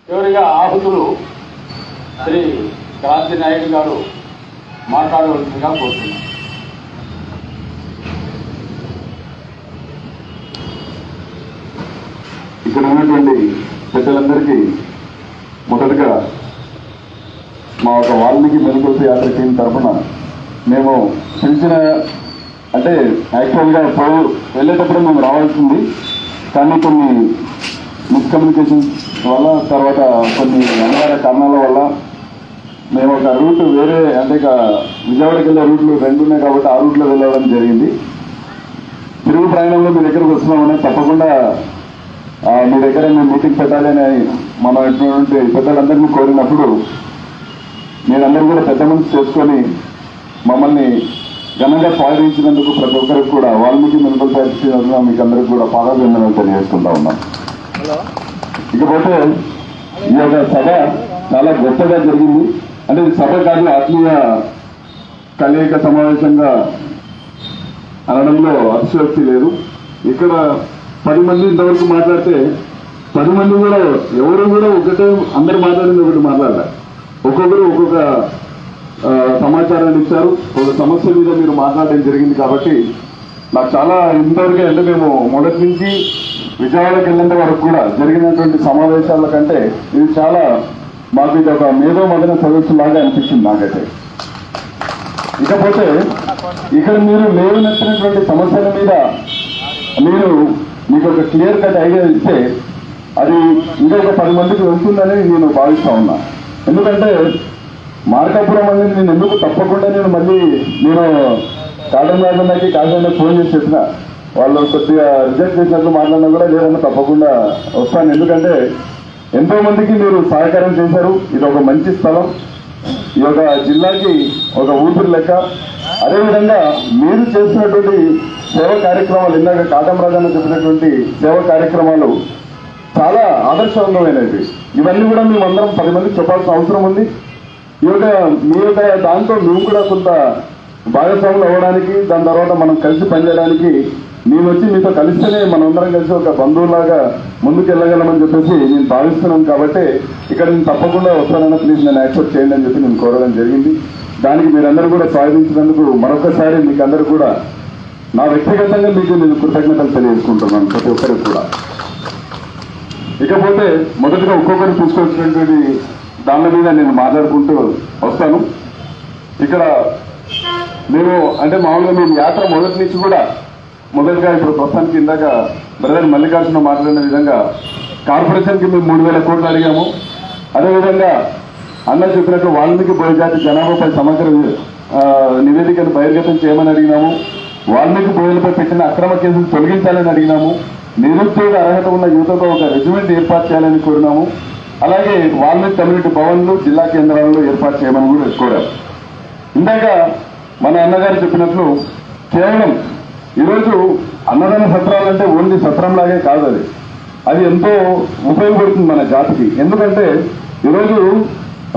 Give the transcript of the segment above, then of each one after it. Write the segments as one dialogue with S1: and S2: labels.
S1: చివరిగా ఆహుతులు శ్రీ క్రాంతి నాయుడు గారు మాట్లాడవలసిందిగా కోరుతున్నాను.
S2: ఇక్కడ ఉన్నటువంటి పెద్దలందరికీ మొదటగా మా ఒక వాల్మీకి మెరుగుదల యాత్ర టీం తరఫున మేము పిలిచిన అంటే యాక్చువల్గా వెళ్ళేటప్పుడు మేము రావాల్సింది, కానీ కొన్ని మిస్కమ్యూనికేషన్స్ వల్ల తర్వాత కొన్ని అనివార్య కారణాల వల్ల మేము ఒక రూట్ వేరే అంటే విజయవాడకి వెళ్ళే రూట్లు రెండు ఉన్నాయి కాబట్టి ఆ రూట్లో వెళ్ళడం జరిగింది. తిరుగు ప్రయాణంలో మీ దగ్గరకు వస్తున్నామని తప్పకుండా మీ దగ్గర మేము మీటింగ్ పెట్టాలి అని మనం ఎటువంటి పెద్దలందరినీ కోరినప్పుడు మీరందరూ కూడా పెద్ద మనసు చేసుకొని మమ్మల్ని ఘనంగా స్వాగతించినందుకు ప్రతి ఒక్కరికి కూడా వాల్మీకి మెరుగుదల పరిస్థితి మీకు అందరికీ కూడా పాదాభివందనలు తెలియజేసుకుంటా ఉన్నాం. ఇకపోతే ఈ యొక్క సభ చాలా గొప్పగా జరిగింది. అంటే సభ కాదు, ఆత్మీయ కలయిక సమావేశంగా అనడంలో అతిశయోక్తి లేదు. ఇక్కడ 10 మంది ఇంతవరకు మాట్లాడితే 10 మంది కూడా ఎవరు కూడా ఒకటే అందరు మాట్లాడింది ఒకటి మాట్లాడారు. ఒక్కొక్కరు ఒక్కొక్క సమాచారాన్ని ఇచ్చారు. ఒక సమస్య మీద మీరు మాట్లాడడం జరిగింది కాబట్టి నాకు చాలా ఇంతవరకు అంటే మేము మొదటి నుంచి విజయవాడకి వెళ్ళేంత వరకు కూడా జరిగినటువంటి సమావేశాల కంటే ఇది చాలా మాకు ఇది ఒక మేధో మదన సదస్సులాగా అనిపించింది నాకైతే. ఇకపోతే ఇక్కడ మీరు లేవనెత్తినటువంటి సమస్యల మీద మీకు ఒక క్లియర్ కట్ ఐడియా ఇస్తే అది ఇంకొక 10 మందికి వెళ్తుందని నేను భావిస్తా ఉన్నా. ఎందుకంటే మార్కాపురం అనేది నేను ఎందుకు తప్పకుండా నేను కాటంరాజన్నకి కాజన్న ఫోన్ చేసి చెప్పిన, వాళ్ళు కొద్దిగా రిజెక్ట్ చేసినట్లు మాట్లాడినా కూడా లేదన్నా తప్పకుండా వస్తాను. ఎందుకంటే ఎంతో మందికి మీరు సహకారం చేశారు. ఇది ఒక మంచి స్థలం, ఈ యొక్క జిల్లాకి ఒక ఊపిరి లెక్క. అదేవిధంగా మీరు చేసినటువంటి సేవ కార్యక్రమాలు, ఇందాక కాటంరాజన్న చెప్పినటువంటి సేవ కార్యక్రమాలు చాలా ఆదర్శవంతమైనవి. ఇవన్నీ కూడా మేమందరం 10 మందికి చెప్పాల్సిన అవసరం ఉంది. మీ యొక్క దాంతో మేము కూడా కొంత భాగస్వాములు అవ్వడానికి, దాని తర్వాత మనం కలిసి పనిచేయడానికి నేను వచ్చి మీతో కలిస్తేనే మనందరం కలిసి ఒక బంధువులాగా ముందుకు వెళ్ళగలమని చెప్పేసి నేను భావిస్తున్నాను. కాబట్టి ఇక్కడ నేను తప్పకుండా వస్తానన్నా ప్లీజ్ నన్ను యాక్సెప్ట్ చేయండి అని చెప్పి నేను కోరడం జరిగింది. దానికి మీరందరూ కూడా స్వాగతించినందుకు మరొకసారి మీకు అందరూ కూడా నా వ్యక్తిగతంగా మీకు నేను కృతజ్ఞతలు తెలియజేసుకుంటున్నాను ప్రతి ఒక్కరికి కూడా. ఇకపోతే మొదటిగా ఒక్కొక్కరు తీసుకొచ్చినటువంటి దాని మీద నేను మాట్లాడుకుంటూ వస్తాను. ఇక్కడ మేము అంటే మామూలుగా మేము యాత్ర మొదటి నుంచి కూడా మొదటిగా ఇప్పుడు ప్రస్తుతానికి ఇందాక బ్రదర్ మల్లికార్జున మాట్లాడిన విధంగా కార్పొరేషన్కి మేము 3,000 కోట్లు అడిగాము. అదేవిధంగా అన్న చెప్పినట్లు వాల్మీకి బోయజాతి జనాభాపై సమగ్ర నివేదికను బహిర్గతం చేయమని అడిగినాము. వాల్మీకి బోయలపై పెట్టిన అక్రమ కేసులు తొలగించాలని అడిగినాము. నిరుద్యోగ అర్హత ఉన్న యువతతో ఒక రెజిమెంట్ ఏర్పాటు చేయాలని కోరినాము. అలాగే వాల్మీకి కమ్యూనిటీ భవన్లు జిల్లా కేంద్రాల్లో ఏర్పాటు చేయమని కూడా కోరాము. ఇందాక మన అన్నగారు చెప్పినట్లు కేవలం ఈరోజు అన్నదాన సత్రాలు అంటే ఓన్లీ సత్రంలాగే కాదు, అది ఎంతో ఉపయోగపడుతుంది మన జాతికి. ఎందుకంటే ఈరోజు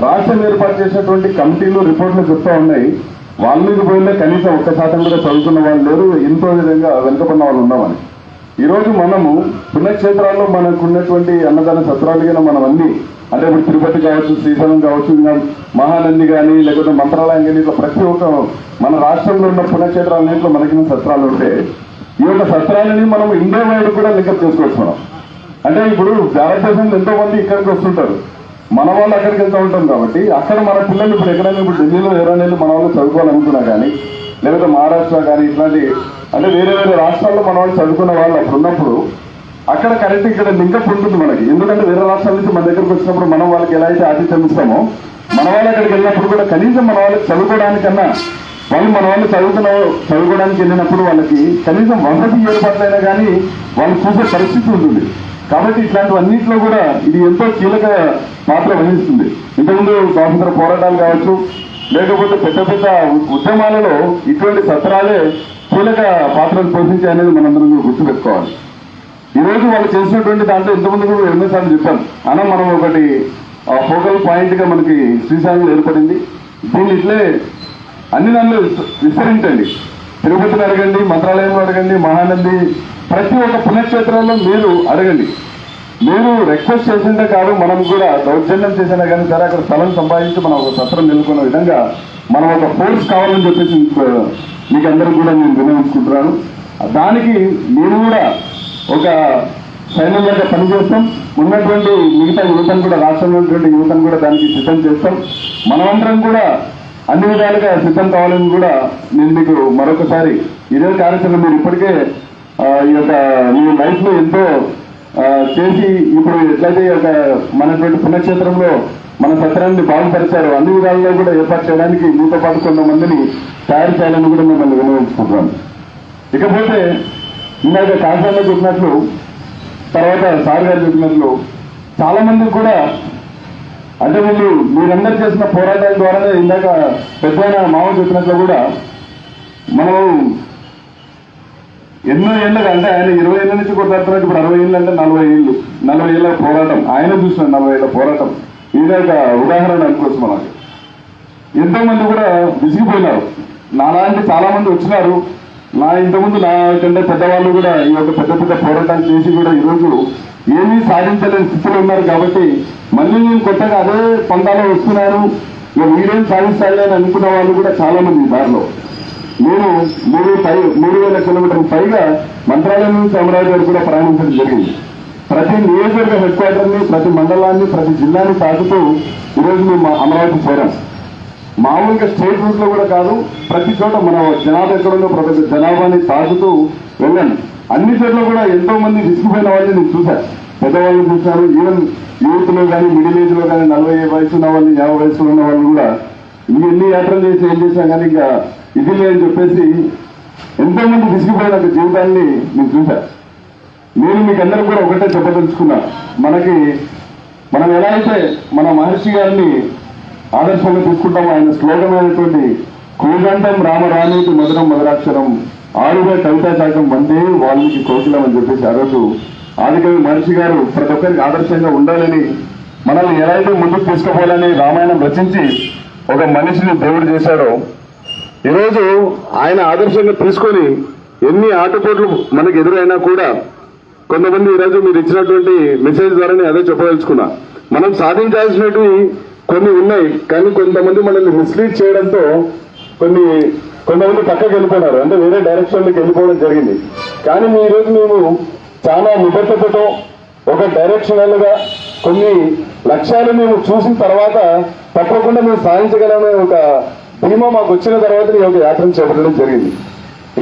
S2: రాష్ట్రం ఏర్పాటు చేసినటువంటి కమిటీలు రిపోర్ట్లు చెప్తా ఉన్నాయి, వాల్మీకి బోయిలో కనీసం 1% కూడా చదువుకున్న వాళ్ళు లేరు, ఎంతో విధంగా వెనుకబడిన వాళ్ళు ఉన్నామని. ఈరోజు మనము పుణ్యక్షేత్రాల్లో మనకు ఉన్నటువంటి అన్నదాన సత్రాలుగా మనం అన్ని అంటే ఇప్పుడు తిరుపతి కావచ్చు, శ్రీశైలం కావచ్చు, ఇంకా మహానంది కానీ లేకపోతే మంత్రాలయం కానీ ఇట్లా ప్రతి ఒక్క మన రాష్ట్రంలో ఉన్న పుణ్యక్షేత్రాలన్నింటిలో మనకి సత్రాలు ఉంటే ఈ యొక్క సత్రాలని మనం ఇండియా వైడ్ కూడా లింకప్ చేసుకోవచ్చు. మనం అంటే ఇప్పుడు భారతదేశంలో ఎంతో మంది ఇక్కడికి వస్తుంటారు, మన వాళ్ళు అక్కడికి వెళ్తూ ఉంటాం కాబట్టి అక్కడ మన పిల్లలు ఇప్పుడు ఎక్కడైనా ఇప్పుడు ఢిల్లీలో 20 నెలలు మన వాళ్ళు చదువుకోవాలనుకున్నా కానీ లేకపోతే మహారాష్ట్ర కానీ ఇట్లాంటి అంటే వేరే వేరే రాష్ట్రాల్లో మన వాళ్ళు చదువుకున్న వాళ్ళు అప్పుడు ఉన్నప్పుడు అక్కడ కరెక్ట్ ఇక్కడ లింకప్ ఉంటుంది మనకి. ఎందుకంటే వేరే రాష్ట్రాల నుంచి మన దగ్గరకు వచ్చినప్పుడు మనం వాళ్ళకి ఎలా అయితే ఆతిథ్యం ఇస్తామో మన వాళ్ళు అక్కడికి వెళ్ళినప్పుడు కూడా కనీసం మన వాళ్ళకి చదువుకోవడానికన్నా వాళ్ళు మన వాళ్ళు చదువుకోవడానికి వెళ్ళినప్పుడు వాళ్ళకి కనీసం వసతి ఏర్పాట్లైనా కానీ వాళ్ళు చూసే పరిస్థితి ఉంటుంది. కాబట్టి ఇట్లాంటివన్నింటిలో కూడా ఇది ఎంతో కీలక పాత్ర వహిస్తుంది. ఇంతకుముందు స్వాతంత్ర పోరాటాలు కావచ్చు లేకపోతే పెద్ద పెద్ద ఉద్యమాలలో ఇటువంటి సత్రాలే కీలక పాత్రలు పోషించాయనేది మనందరం గుర్తుపెట్టుకోవాలి. ఈరోజు వాళ్ళు చేసినటువంటి దాంట్లో ఇంతకుముందు కూడా ఎన్నోసార్లు చెప్పాను అన్న, మనం ఒకటి ఫోకల్ పాయింట్ గా మనకి శ్రీశైలంలో ఏర్పడింది, దీన్ని ఇట్లే అన్ని దానిలో విస్తరించండి. తిరుపతిని అడగండి, మంత్రాలయంలో అడగండి, మహానంది, ప్రతి ఒక్క పుణ్యక్షేత్రంలో మీరు అడగండి. మీరు రిక్వెస్ట్ చేసిందే కాదు, మనం కూడా దౌర్జన్యం చేసినా కానీ సరే అక్కడ స్థలం సంపాదించి మనం ఒక సత్రం నెలకొన్న విధంగా మనం ఒక ఫోర్స్ కావాలని చెప్పేసి మీకు అందరూ కూడా నేను వినియోగించుకుంటున్నాను. దానికి నేను కూడా ఒక సైన్యంలాగా పనిచేస్తాం. ఉన్నటువంటి మిగతా యువతను కూడా, రాష్ట్రంలో ఉన్నటువంటి యువతను కూడా దానికి సిద్ధం చేస్తాం. మనమందరం కూడా అన్ని విధాలుగా సిద్ధం కావాలని కూడా నేను మీకు మరొకసారి ఇదే కార్యక్రమం మీరు ఇప్పటికే ఈ యొక్క మీ లైఫ్ లో ఎంతో చేసి ఇప్పుడు ఎట్లయితే ఒక మనటువంటి పుణ్యక్షేత్రంలో మన సత్రాన్ని బాగుపరిచారు, అన్ని విధాలలో కూడా ఏర్పాటు చేయడానికి మీతో పాటు కొంతమందిని తయారు చేయాలని కూడా మిమ్మల్ని వినియోగించుకుంటున్నాను. ఇకపోతే ఇందాక కాకినాడలో చెప్పినట్లు, తర్వాత సార్ గారు చెప్పినట్లు చాలా మంది కూడా అంటే మీరందరూ చేసిన పోరాటాల ద్వారానే ఇందాక పెద్దయిన మామ చెప్పినట్లు కూడా మనం ఎన్నో ఏళ్ళగా అంటే ఆయన 20 ఏళ్ళ నుంచి కొట్లాడుతున్నట్టు ఇప్పుడు 60 ఏళ్ళు అంటే 40 ఏళ్ళ పోరాటం ఆయన చూసిన 40 ఏళ్ళ పోరాటం ఇది ఒక ఉదాహరణ అనుకోవచ్చు. మనకి ఎంతో మంది కూడా విసిగిపోయినారు. నాలాంటి చాలా మంది వచ్చినారు. ఇంతకుముందు నాకంటే పెద్దవాళ్ళు కూడా ఈ యొక్క పెద్ద పెద్ద పోరాటాలు చేసి కూడా ఈరోజు ఏమీ సాధించలేని స్థితిలో ఉన్నారు. కాబట్టి మళ్ళీ నేను కొత్తగా అదే పంతాలో వస్తున్నాను, మీరేం సాధించాలి అని అనుకున్న వాళ్ళు కూడా చాలా మంది దారిలో. నేను 3,000 కిలోమీటర్ల పైగా మంత్రాలయం నుంచి అమరావతి వరకు కూడా ప్రయాణించడం జరిగింది. ప్రతి నియోజకవర్గ హెడ్ క్వార్టర్ని, ప్రతి మండలాన్ని, ప్రతి జిల్లాని తాకుతూ ఈరోజు మేము అమరావతి చేరాం. మామూలుగా స్టేట్ రూట్ లో కూడా కాదు, ప్రతి చోట మన జనాభా ఎక్కడుందో ప్రతి జనాభాని తాకుతూ వెళ్ళాను. అన్ని చోట్ల కూడా ఎంతో మంది విసిగిపోయిన వాళ్ళని నేను చూశాను, పెద్దవాళ్ళని చూశాను. ఈవెన్ యూత్ లో కానీ, మిడిల్ ఏజ్ లో కానీ, 40 వయసు ఉన్న వాళ్ళని, 50 వయసులో ఉన్న వాళ్ళు కూడా ఎన్ని యాత్రలు చేసి ఏం చేశాం కానీ ఇంకా ఇది లేదని చెప్పేసి ఎంతో మంది విసిగిపోయిన జీవితాన్ని నేను చూశాను. నేను మీకు అందరూ కూడా ఒకటే చెప్పదలుచుకున్నా, మనం ఎలా అయితే మన మహర్షి గారిని ఆదర్శంగా తీసుకుంటాం. ఆయన స్లోగన్ అయినటువంటి కోగంఠం రామరాణీతి మధురం మధురాక్షరం ఆరుగా కవితా శాఖం వందే వాల్మీకి కోకిలం అని చెప్పేసి ఆ రోజు ఆదికవి మహర్షి గారు ప్రతి ఒక్కరికి ఆదర్శంగా ఉండాలని, మనల్ని ఎలా అయితే ముందుకు తీసుకుపోవాలని రామాయణం రచించి ఒక మనిషిని దేవుడు చేశాడో, ఈరోజు ఆయన ఆదర్శంగా తీసుకొని ఎన్ని ఆటపోట్లు మనకు ఎదురైనా కూడా కొంతమంది ఈరోజు మీరు ఇచ్చినటువంటి మెసేజ్ ద్వారానే అదే చెప్పదలుచుకున్నా. మనం సాధించాల్సినవి కొన్ని ఉన్నాయి, కానీ కొంతమంది మనల్ని మిస్లీడ్ చేయడంతో కొంతమంది పక్కకి వెళ్ళిపోయినారు, అంటే వేరే డైరెక్షన్లోకి వెళ్ళిపోవడం జరిగింది. కానీ ఈ రోజు మేము చాలా నిబద్ధతతో ఒక డైరెక్షనల్ గా కొన్ని లక్ష్యాలు మేము చూసిన తర్వాత తప్పకుండా మేము సాధించగలమనే ఒక ధీమా మాకు వచ్చిన తర్వాత ఈ యొక్క యాత్రను చేపట్టడం జరిగింది.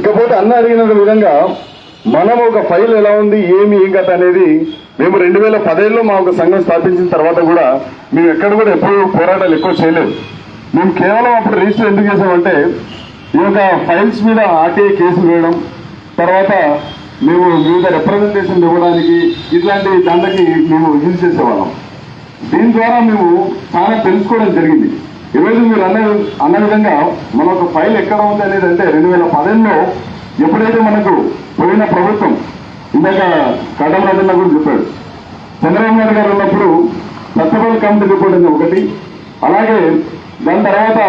S2: ఇకపోతే అన్న అడిగిన విధంగా మనం ఒక ఫైల్ ఎలా ఉంది, ఏం కథ అనేది మేము 2010లో మా ఒక సంఘం స్థాపించిన తర్వాత కూడా మేము ఎక్కడ కూడా ఎప్పుడు పోరాటాలు ఎక్కువ చేయలేదు. మేము కేవలం అప్పుడు రిజిస్టర్ ఎందుకు చేసామంటే ఈ యొక్క ఫైల్స్ మీద ఆర్టీఐ కేసులు వేయడం, తర్వాత మేము వివిధ రిప్రజెంటేషన్ ఇవ్వడానికి ఇట్లాంటి దాంట్లోకి మేము యూజ్ చేసేవాళ్ళం. దీని ద్వారా మేము చాలా తెలుసుకోవడం జరిగింది. ఈరోజు మీరు అన్న విధంగా మన ఒక ఫైల్ ఎక్కడ ఉంది అనేది అంటే 2010లో ఎప్పుడైతే మనకు పోయిన ప్రభుత్వం, ఇందాక కటమరాజన్న కూడా చెప్పాడు, చంద్రబాబు నాయుడు గారు ఉన్నప్పుడు సత్యపల్లి కమిటీ రిపోర్ట్ అనేది ఒకటి, అలాగే దాని తర్వాత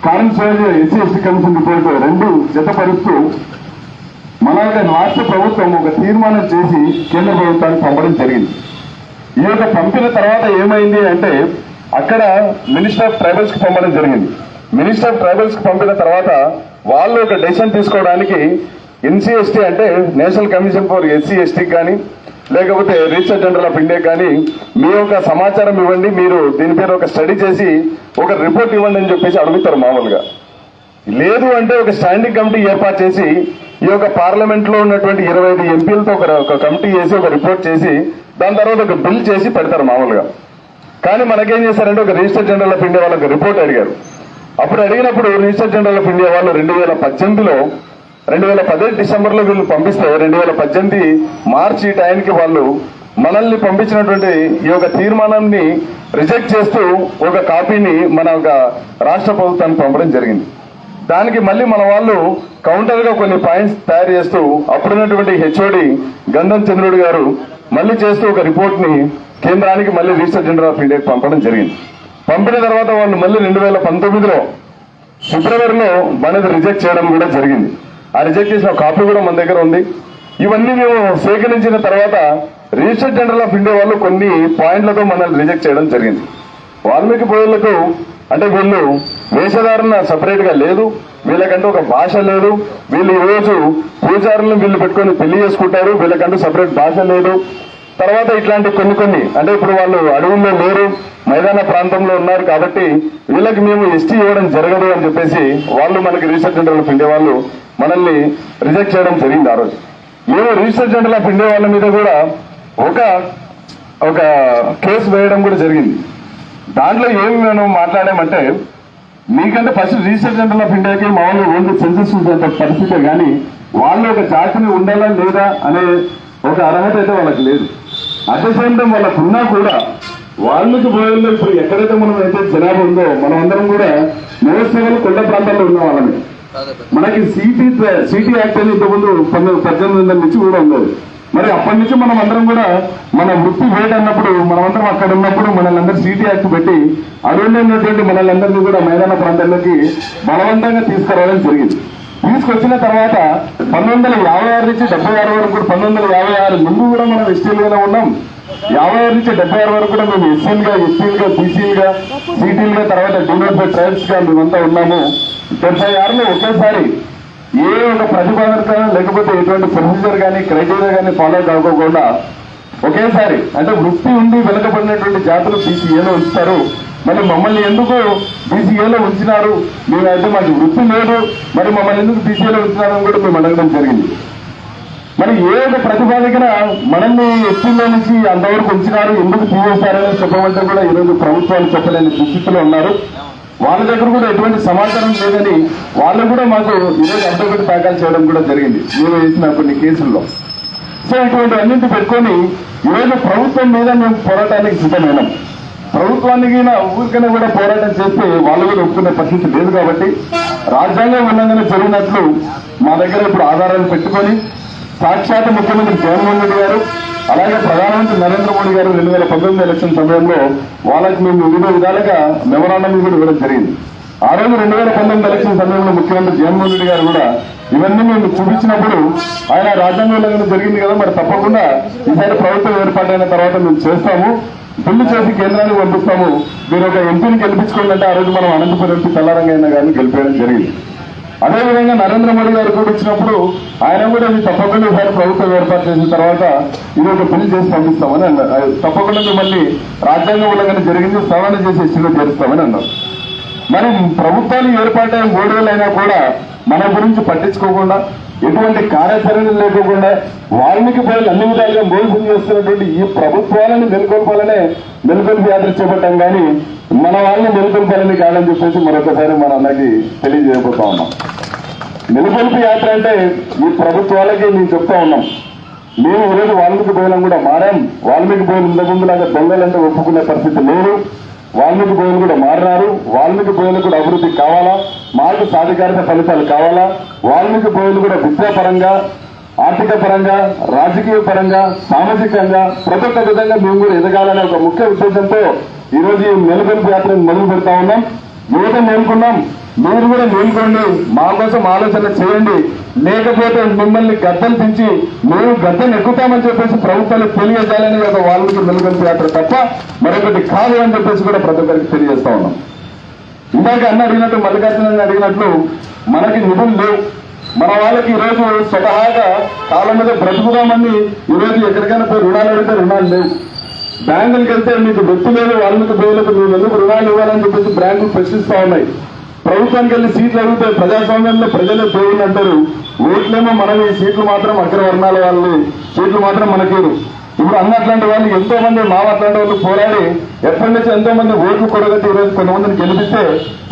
S2: కాన్స్టిట్యూయల్ ఎస్సీ ఎస్టీ కమిషన్ రిపోర్ట్ 2 జతపరుస్తూ మన రాష్ట్ర ప్రభుత్వం ఒక తీర్మానం చేసి కేంద్ర ప్రభుత్వానికి పంపడం జరిగింది. ఈ యొక్క పంపిన తర్వాత ఏమైంది అంటే అక్కడ మినిస్టర్ ఆఫ్ ట్రైబల్స్ కి పంపడం జరిగింది. మినిస్టర్ ఆఫ్ ట్రైబల్స్ కి పంపిన తర్వాత వాళ్ళు ఒక డెసిషన్ తీసుకోవడానికి ఎన్సీఎస్టీ అంటే నేషనల్ కమిషన్ ఫర్ ఎస్సీ ఎస్టీకి కానీ లేకపోతే రిజిస్టర్ జనరల్ ఆఫ్ ఇండియా కానీ మీ యొక్క సమాచారం ఇవ్వండి, మీరు దీని పేరు ఒక స్టడీ చేసి ఒక రిపోర్ట్ ఇవ్వండి అని చెప్పేసి అడుగుతారు మామూలుగా. లేదు అంటే ఒక స్టాండింగ్ కమిటీ ఏర్పాటు చేసి ఈ యొక్క పార్లమెంట్ లో ఉన్నటువంటి 25 ఎంపీలతో ఒక కమిటీ చేసి ఒక రిపోర్ట్ చేసి దాని తర్వాత ఒక బిల్ చేసి పెడతారు మామూలుగా. కానీ మనకేం చేశారంటే ఒక రిజిస్టర్ జనరల్ ఆఫ్ ఇండియా వాళ్ళకి రిపోర్ట్ అడిగారు. అప్పుడు అడిగినప్పుడు రిజిస్టర్ జనరల్ ఆఫ్ ఇండియా వాళ్ళు 2018 డిసెంబర్లో వీళ్ళు పంపిస్తే 2018 మార్చి టైంకి వాళ్ళు మనల్ని పంపించినటువంటి ఈ యొక్క తీర్మానాన్ని రిజెక్ట్ చేస్తూ ఒక కాపీని మన ఒక రాష్ట్ర ప్రభుత్వానికి పంపడం జరిగింది. దానికి మళ్ళీ మన వాళ్ళు కౌంటర్ గా కొన్ని పాయింట్స్ తయారు చేస్తూ అప్పుడున్నటువంటి హెచ్ఓడి గంధం చంద్రుడు గారు మళ్ళీ చేస్తూ ఒక రిపోర్ట్ ని కేంద్రానికి మళ్ళీ రిజిస్టర్ జనరల్ ఆఫ్ ఇండియాకి పంపడం జరిగింది. పంపిన తర్వాత వాళ్ళు మళ్ళీ 2019లో ఫిబ్రవరిలో మనది రిజెక్ట్ చేయడం కూడా జరిగింది. ఆ రిజెక్ట్ చేసిన కాపీ కూడా మన దగ్గర ఉంది. ఇవన్నీ మేము సేకరించిన తర్వాత రిజిస్టర్ జనరల్ ఆఫ్ ఇండియా వాళ్ళు కొన్ని పాయింట్లతో మనల్ని రిజెక్ట్ చేయడం జరిగింది. వాల్మీకి బోయలకు అంటే వీళ్ళు వేషధారణ సపరేట్ గా లేదు, వీళ్ళకంటూ ఒక భాష లేదు, వీళ్ళు ఈ రోజు పూజారులను వీళ్ళు పెట్టుకొని పెళ్లి చేసుకుంటారు, వీళ్ళకంటూ సపరేట్ భాష లేదు. తర్వాత ఇట్లాంటి కొన్ని అంటే ఇప్పుడు వాళ్ళు అడవుల్లో లేరు, మైదాన ప్రాంతంలో ఉన్నారు కాబట్టి వీళ్ళకి మేము ఎస్టీ ఇవ్వడం జరగదు అని చెప్పేసి వాళ్ళు మనకి రిజిస్టర్ జనరల్ ఆఫ్ ఇండియా వాళ్ళు మనల్ని రిజెక్ట్ చేయడం జరిగింది. ఆ రోజు మేము రిజిస్టర్ జనరల్ ఆఫ్ ఇండియా వాళ్ళ మీద కూడా ఒక కేసు వేయడం కూడా జరిగింది. దాంట్లో ఏమి మేము మాట్లాడామంటే, మీకంటే ఫస్ట్ రిజిస్టర్ జనరల్ ఆఫ్ ఇండియాకి మామూలుగా ఓన్లీ సెన్సస్ చూసేంత పరిస్థితే కానీ వాళ్ళు ఒక జాతిని ఉండాలా లేదా అనే ఒక అర్హత అయితే వాళ్ళకి లేదు. అట్ ద సేమ్ టైం వాళ్ళకు ఉన్నా కూడా వాల్మీకి బోయల్లో ఇప్పుడు ఎక్కడైతే మనం అయితే జనాభా ఉందో మనం అందరం కూడా నివసేవలు కొండ ప్రాంతాల్లో ఉన్న వాళ్ళని. మనకి సిటీ యాక్ట్ అని ఇంతకుముందు 1800 నుంచి కూడా ఉండేది. మరి అప్పటి నుంచి మనం అందరం కూడా మన వృత్తి వేట అన్నప్పుడు మనమందరం అక్కడ ఉన్నప్పుడు మనల్ని అందరూ సిటీ యాక్ట్ పెట్టి అడవుల్లో ఉన్నటువంటి మనల్ని కూడా మైదాన ప్రాంతాల్లోకి బలవంతంగా తీసుకురావడం జరిగింది. తీసుకొచ్చిన తర్వాత 1956 నుంచి 76 వరకు కూడా 1956 ముందు కూడా మనం ఎస్టీలుగానే ఉన్నాం. 56 నుంచి 76 వరకు కూడా మేము ఎస్సీలుగా బీసీలుగా సిటీలుగా తర్వాత డినోటిఫైడ్ ట్రైబ్స్ గా మేమంతా ఉన్నాము. 76లో ఒకేసారి ఏ ఒక ప్రతిపాదన లేకపోతే ఎటువంటి ప్రొసీజర్ కానీ క్రైటీరియా కానీ ఫాలో కాకోకుండా ఒకేసారి అంటే వృత్తి ఉండి వెనుకబడినటువంటి జాతులు బీసీఏలో ఉంచుతారు, మరి మమ్మల్ని ఎందుకు బీసీఏలో ఉంచినారు, మేమైతే మాకు వృత్తి లేదు, మరి మమ్మల్ని ఎందుకు బీసీఏలో ఉంచినారని కూడా మేము అడగడం జరిగింది. మరి ఏ ఒక ప్రతిపాదికన మనల్ని ఎస్టీలో నుంచి అంతవరకు ఉంచినారు, ఎందుకు తీసేశారని చెప్పమంటే కూడా ఈరోజు ప్రభుత్వాలు చెప్పలేని దుస్థితిలో ఉన్నారు. వాళ్ళ దగ్గర కూడా ఎటువంటి సమాచారం లేదని వాళ్ళు కూడా మాకు ఈరోజు అడ్డగొట్టి దాఖలు చేయడం కూడా జరిగింది మేము వేసిన కొన్ని కేసుల్లో. సో ఇటువంటి అన్నింటి పెట్టుకొని ఈరోజు ప్రభుత్వం మీద మేము పోరాటానికి సిద్ధమైనాం. ప్రభుత్వానికి ఊరికనే కూడా పోరాటం చేస్తే వాళ్ళు కూడా ఒప్పుకునే పరిస్థితి లేదు కాబట్టి రాజ్యాంగం ఉల్లంఘన జరిగినట్లు మా దగ్గర ఇప్పుడు ఆధారాలు పెట్టుకొని సాక్షాత్ ముఖ్యమంత్రి జగన్మోహన్ రెడ్డి గారు అలాగే ప్రధానమంత్రి నరేంద్ర మోడీ గారు 2019 ఎలక్షన్ సమయంలో వాళ్ళకి మేము వివిధ విధాలుగా మెమరాండం కూడా ఇవ్వడం జరిగింది. ఆ రోజు 2019 ఎలక్షన్ సమయంలో ముఖ్యమంత్రి జగన్మోహన్ రెడ్డి గారు కూడా ఇవన్నీ మేము చూపించినప్పుడు ఆయన రాజ్యాంగ ఉల్లంఘన జరిగింది కదా, మరి తప్పకుండా ఈసారి ప్రభుత్వం ఏర్పాటైన తర్వాత మేము చేస్తాము, బిల్లు చేసి కేంద్రానికి పంపిస్తాము, మీరు ఒక ఎంపీని గెలిపించుకోవాలంటే ఆ రోజు మనం అనంతపురం ఎంపీ తెల్లారంగా అయినా కానీ గెలిపేయడం జరిగింది. అదేవిధంగా నరేంద్ర మోడీ గారు కూడా ఇచ్చినప్పుడు ఆయన కూడా ఇది తప్పకుండా ఈసారి ప్రభుత్వం ఏర్పాటు చేసిన తర్వాత ఇది ఒక బిల్లు చేసి పంపిస్తామని అన్నారు. తప్పకుండా మిమ్మల్ని రాజ్యాంగ ఉల్లంఘన జరిగింది సవరణ చేసి ఎస్టీలో చేరుస్తామని అన్నారు. మరి ప్రభుత్వాలు ఏర్పాటైన 3 ఏళ్ళైనా కూడా మన గురించి పట్టించుకోకుండా ఎటువంటి కార్యాచరణ లేకోకుండా వాల్మీకి బోయలు అన్ని విధాలుగా మోసం చేస్తున్నటువంటి ఈ ప్రభుత్వాలను మెలుకొల్పి యాత్ర చేపట్టాం కానీ మన వాళ్ళని మెలుకొల్పాలని కాదని చెప్పేసి మరొకసారి మన అందరికీ తెలియజేయబోతా ఉన్నాం. మెలుకొల్పి యాత్ర అంటే ఈ ప్రభుత్వాలకి మేము చెప్తా ఉన్నాం, మేము ఈరోజు వాల్మీకి బోయలం కూడా మారాం. వాల్మీకి బోయలు ఇంత ముందులాగా దొంగలంటే ఒప్పుకునే పరిస్థితి లేదు. వాల్మీకి బోయలు కూడా మారినారు. వాల్మీకి బోయలు కూడా అభివృద్ధి కావాలా, మాకు సాధికారిత ఫలితాలు కావాలా, వాల్మీకి బోయలు కూడా విద్యాపరంగా ఆర్థిక పరంగా రాజకీయ పరంగా సామాజికంగా ప్రతి ఒక్క విధంగా మేము కూడా ఎదగాలనే ఒక ముఖ్య ఉద్దేశంతో ఈరోజు ఈ మెలుకొల్పు యాత్రను మొదలు పెడతా ఉన్నాం. యువత మేల్కొన్నాం, మీరు కూడా మేల్కోండి, మా కోసం ఆలోచన చేయండి, లేకపోతే మిమ్మల్ని గద్దలు పెంచి మేము గద్దలు ఎక్కుతామని చెప్పేసి ప్రభుత్వాలు తెలియజేయాలని ఒక వాల్మీకి మెలుకొల్పు యాత్ర తప్ప మరొకటి కాదు అని చెప్పేసి కూడా ప్రతి ఒక్కరికి తెలియజేస్తా ఉన్నాం. ఇందాక అడిగినట్టు మల్లికార్జున అడిగినట్లు మనకి నిధులు లేవు. మన వాళ్ళకి ఈరోజు స్వతహాగా కాలం మీద బ్రతుకుదామని ఈరోజు ఎక్కడికైనా పోయి రుణాలు అడిగితే రుణాలు లేవు. బ్యాంకులకు వెళ్తే మీకు వృత్తి లేదు, వాల్మీకి బోయలకు మేము ఎందుకు రుణాలు ఇవ్వాలని చెప్పేసి బ్యాంకులు ప్రశ్నిస్తా ఉన్నాయి. ప్రభుత్వానికి వెళ్ళి సీట్లు అడిగితే ప్రజాస్వామ్యంలో ప్రజలే దేవుళ్ళు అంటారు, ఓట్లేమో మనం ఈ సీట్లు మాత్రం అగ్రవర్ణాల వాళ్ళని సీట్లు మాత్రం మనకేరు. ఇప్పుడు అన్నట్లాంటి వాళ్ళు ఎంతో మంది అట్లాంటి వాళ్ళు పోరాడి ఎప్పటి నుంచి ఎంతో మంది ఓట్లు కొడగట్టి ఈరోజు కొంతమందిని గెలిపిస్తే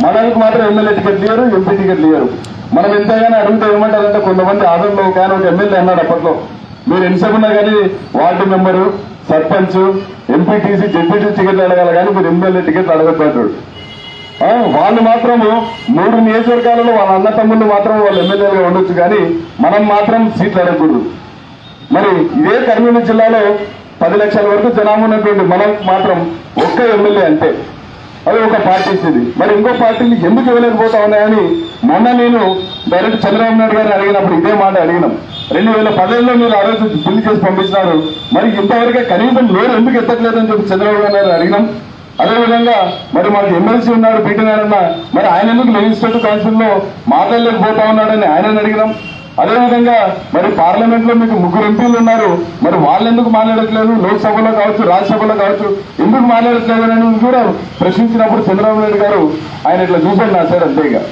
S2: మనకి మాత్రం ఎమ్మెల్యే టికెట్లు ఇయ్యరు, ఎంపీ టికెట్లు ఇయ్యరు. మనం ఎంతగానో అడిగితే ఏమంటారంటే కొంతమంది ఆదంలో కానీ ఒక ఎమ్మెల్యే అన్నాడు అప్పట్లో, మీరు ఎంతసేపు ఉన్నా కానీ ward member sarpanch MPTC ZPT టికెట్లు అడగాలి కానీ మీరు ఎమ్మెల్యే టికెట్లు అడగట్టాడు. వాళ్ళు మాత్రము 3 నియోజకవర్గాలలో వాళ్ళ అన్న తమ్ముళ్ళు మాత్రం వాళ్ళు ఎమ్మెల్యేలుగా ఉండొచ్చు కానీ మనం మాత్రం సీట్లు అడగకూడదు. మరి ఇదే కర్నూలు జిల్లాలో 10 లక్షల వరకు జనాభా ఉన్నటువంటి మనం మాత్రం ఒక్క ఎమ్మెల్యే అంతే, అది ఒక పార్టీ ఇచ్చింది. మరి ఇంకో పార్టీని ఎందుకు ఇవ్వలేకపోతా ఉన్నాయని మొన్న నేను డైరెక్ట్ చంద్రబాబు నాయుడు గారిని అడిగినప్పుడు ఇదే మాట అడిగినాం. 2010లో మీరు ఆ రోజు బిల్లు చేసి పంపించినారు, మరి ఇంతవరకే కనీసం లోన్ ఎందుకు ఎత్తట్లేదని చెప్పి చంద్రబాబు నాయుడు అడిగినాం. అదేవిధంగా మరి మాకు ఎమ్మెల్సీ ఉన్నాడు పీటీ నారాయణ, మరి ఆయన ఎందుకు లెజిస్లేటివ్ కౌన్సిల్ లో మాట్లాడలేకపోతా ఉన్నాడని ఆయనని అడిగినాం. అదేవిధంగా మరి పార్లమెంట్ లో మీకు 3 ఎంపీలు ఉన్నారు, మరి వాళ్ళు ఎందుకు మాట్లాడట్లేదు, లోక్సభలో కావచ్చు రాజ్యసభలో కావచ్చు ఎందుకు మాట్లాడట్లేదు అని కూడా ప్రశ్నించినప్పుడు చంద్రబాబు నాయుడు గారు ఆయన ఇట్లా చూసాడు నా సార్ అంతేగా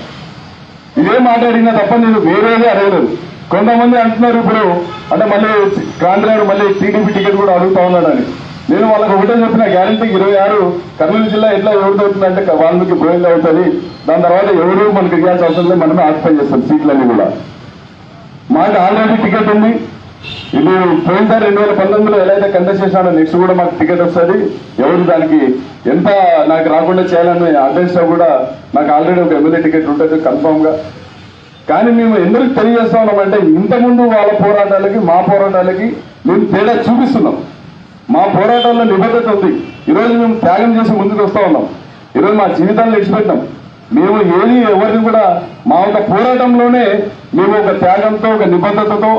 S2: ఇదే మాట్లాడినా తప్ప నేను వేరేదే అడగలేదు. కొంతమంది అంటున్నారు ఇప్పుడు అంటే మళ్ళీ క్రాంతినాడు మళ్ళీ టీడీపీ టికెట్ కూడా అడుగుతా ఉన్నాడని. నేను వాళ్ళకి ఒకటే చెప్పిన, గ్యారంటీ 26 కర్నూలు జిల్లా ఎట్లా ఎవరిది అవుతుందంటే వాల్మీకి బోయింగ్ అవుతుంది, దాని తర్వాత ఎవరు మనకి ఇవ్వాల్సిన అవసరం లేదు, మనమే ఆక్యుపై చేస్తాం సీట్లన్నీ కూడా. మాకు ఆల్రెడీ టికెట్ ఉంది. ఇది పోయినసారి 2019లో ఎలా అయితే కంటెస్ట్ చేసినాడో నెక్స్ట్ కూడా మాకు టికెట్ వస్తుంది. ఎవరు దానికి ఎంత నాకు రాకుండా చేయాలని అడ్వాన్స్ కూడా నాకు ఆల్రెడీ ఒక ఎమ్మెల్యే టికెట్ ఉంటుంది కన్ఫామ్ గా. కానీ మేము ఎందుకు తెలియజేస్తా ఉన్నామంటే ఇంతకుముందు వాళ్ళ పోరాటాలకి మా పోరాటాలకి మేము తేడా చూపిస్తున్నాం. మా పోరాటాల్లో నిబద్ధత ఉంది. ఈరోజు మేము త్యాగం చేసి ముందుకు వస్తా ఉన్నాం. ఈరోజు మా జీవితాలను విడిచిపెట్టాం. మేము ఏది ఎవరిని కూడా మా ఒక పోరాటంలోనే మేము ఒక త్యాగంతో ఒక నిబద్ధతతో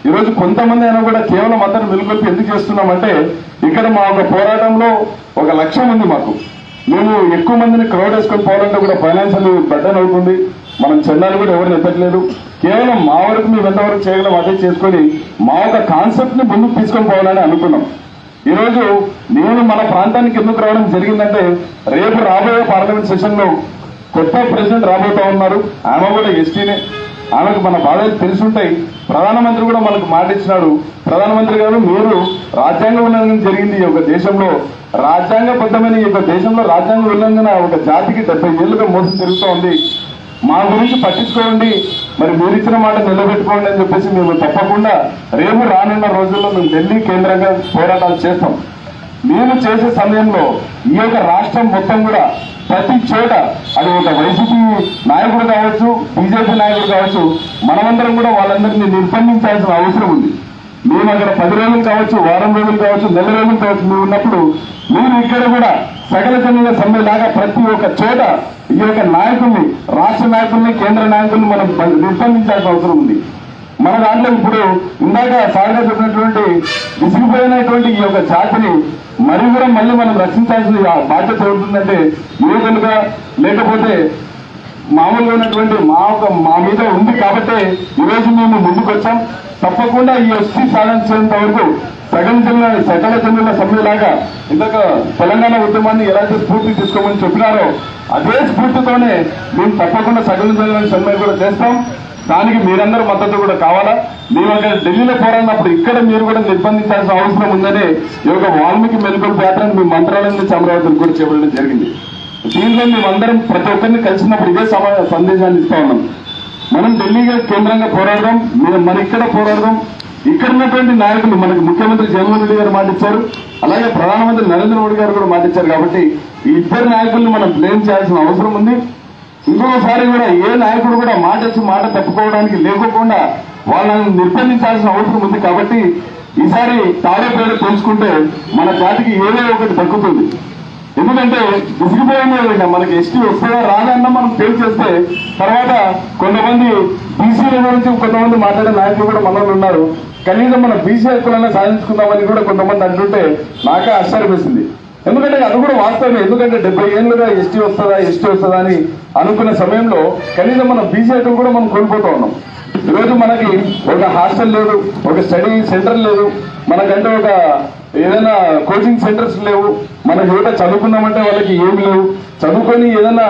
S2: ఈరోజు కొంతమంది అయినా కూడా కేవలం అందరూ మెలుగొల్పి ఎందుకు చేస్తున్నామంటే ఇక్కడ మా ఒక పోరాటంలో ఒక లక్ష్యం ఉంది మాకు. మేము ఎక్కువ మందిని క్రౌడ్ వేసుకొని పోవాలంటే కూడా ఫైనాన్షియల్ బర్డెన్ అవుతుంది. మనం చందాలు కూడా ఎవరిని ఎత్తట్లేదు. కేవలం మా వరకు మేము ఎంతవరకు చేయగలం అదే చేసుకొని మా ఒక కాన్సెప్ట్ ని ముందుకు తీసుకొని పోవాలని అనుకున్నాం. ఈరోజు నేను మన ప్రాంతానికి ఎందుకు రావడం జరిగిందంటే రేపు రాబోయే పార్లమెంట్ సెషన్ లో కొత్త ప్రెసిడెంట్ రాబోతా ఉన్నారు. ఆమె కూడా ఎస్టీనే, ఆమెకు మన బాధలు తెలుసుంటాయి. ప్రధానమంత్రి కూడా మనకు మాట ఇచ్చినాడు. ప్రధానమంత్రి గారు మీరు రాజ్యాంగ ఉల్లంఘన జరిగింది ఈ యొక్క దేశంలో, రాజ్యాంగబద్ధమైన ఈ యొక్క దేశంలో రాజ్యాంగ ఉల్లంఘన ఒక జాతికి 70 ఏళ్లుగా మోసం జరుగుతూ ఉంది. మా గురించి పట్టించుకోండి, మరి మీరు ఇచ్చిన మాట నిలబెట్టుకోండి అని చెప్పేసి మేము తప్పకుండా రేపు రానున్న రోజుల్లో మేము ఢిల్లీ కేంద్రంగా పోరాటాలు చేస్తాం. మేము చేసే సమయంలో ఈ యొక్క రాష్ట్రం మొత్తం కూడా ప్రతి చోట అది ఒక వైసీపీ నాయకుడు కావచ్చు, బీజేపీ నాయకుడు కావచ్చు, మనమందరం కూడా వాళ్ళందరినీ నిర్బంధించాల్సిన అవసరం ఉంది. మేము అక్కడ 10 రోజులు కావచ్చు, వారం రోజులు కావచ్చు, నెల రోజులు కావచ్చు, మేము ఉన్నప్పుడు మీరు ఇక్కడ కూడా సకల జనుల సమ్మెలాగా ప్రతి ఒక్క చోట ఈ యొక్క నాయకుల్ని, రాష్ట్ర నాయకుల్ని, కేంద్ర నాయకుల్ని మనం నిర్బంధించాల్సిన అవసరం ఉంది. మన దాంట్లో ఇప్పుడు ఇందాక సార్గా చెప్పినటువంటి విసిగిపోయినటువంటి ఈ యొక్క జాతిని మరి కూడా మళ్ళీ మనం రక్షించాల్సిన బాధ్యత ఉంటుందంటే యువకులుగా లేకపోతే మామూలుగా ఉన్నటువంటి మా మీద ఉంది కాబట్టి ఈరోజు మేము ముందుకు వచ్చాం. తప్పకుండా ఈ ఎస్టీ సాధించేంత వరకు సకల జనుల సమ్మెలాగా ఇందాక తెలంగాణ ఉద్యమాన్ని ఎలాంటి స్ఫూర్తి తీసుకోమని చెప్పినారో అదే స్ఫూర్తితోనే మేము తప్పకుండా సకల జనుల సమ్మె కూడా చేస్తాం. దానికి మీరందరూ మద్దతు కూడా కావాలా. మేము అక్కడ ఢిల్లీలో పోరాడినప్పుడు ఇక్కడ మీరు కూడా నిర్బంధించాల్సిన అవసరం ఉందని ఈ యొక్క వాల్మీకి మెలుగుల యాత్రను మీ మంత్రాలయం నుంచి అమరావతిని కూడా చేపట్టడం జరిగింది. దీంట్లో మేమందరం ప్రతి ఒక్కరిని కలిసినప్పుడు ఇదే సందేశాన్ని ఇస్తా ఉన్నాం. మనం ఢిల్లీగా కేంద్రంగా పోరాడదాం, మన ఇక్కడ పోరాడదాం. ఇక్కడ ఉన్నటువంటి నాయకులు మనకు ముఖ్యమంత్రి జగన్మోహన్ రెడ్డి గారు మాటిచ్చారు, అలాగే ప్రధానమంత్రి నరేంద్ర మోడీ గారు కూడా మాటిచ్చారు. కాబట్టి ఈ ఇద్దరు నాయకుల్ని మనం బ్లేమ్ చేయాల్సిన అవసరం ఉంది. ఇంకోసారి కూడా ఏ నాయకుడు కూడా మాట ఇచ్చి మాట తప్పుకోవడానికి లేకోకుండా వాళ్ళని నిర్బంధించాల్సిన అవసరం ఉంది. కాబట్టి ఈసారి తాడేపేడ తెలుసుకుంటే మన జాతికి ఏదో ఒకటి దక్కుతుంది. ఎందుకంటే విసిగిపోయిన మనకి ఎస్టీ వస్తుందా రాదన్నా మనం తెలిసేస్తే తర్వాత కొంతమంది బీసీల గురించి కొంతమంది మాట్లాడే నాయకులు కూడా మనలో ఉన్నారు. కనీసం మన బీసీ హక్కులన్నా సాధించుకుందామని కూడా కొంతమంది అంటుంటే నాకే ఆశ్చర్యం వేసింది. ఎందుకంటే అది కూడా వాస్తవమే. ఎందుకంటే 70 ఏళ్లుగా ఎస్టీ వస్తుందా అని అనుకునే సమయంలో కనీసం మన బీసీ హక్కులు కూడా మనం కోల్పోతూ ఉన్నాం. ఈరోజు మనకి ఒక హాస్టల్ లేదు, ఒక స్టడీ సెంటర్ లేదు, మనకంటే ఒక ఏదైనా కోచింగ్ సెంటర్స్ లేవు. మనకి ఏదైనా చదువుకున్నామంటే వాళ్ళకి ఏమి లేవు. చదువుకొని ఏదైనా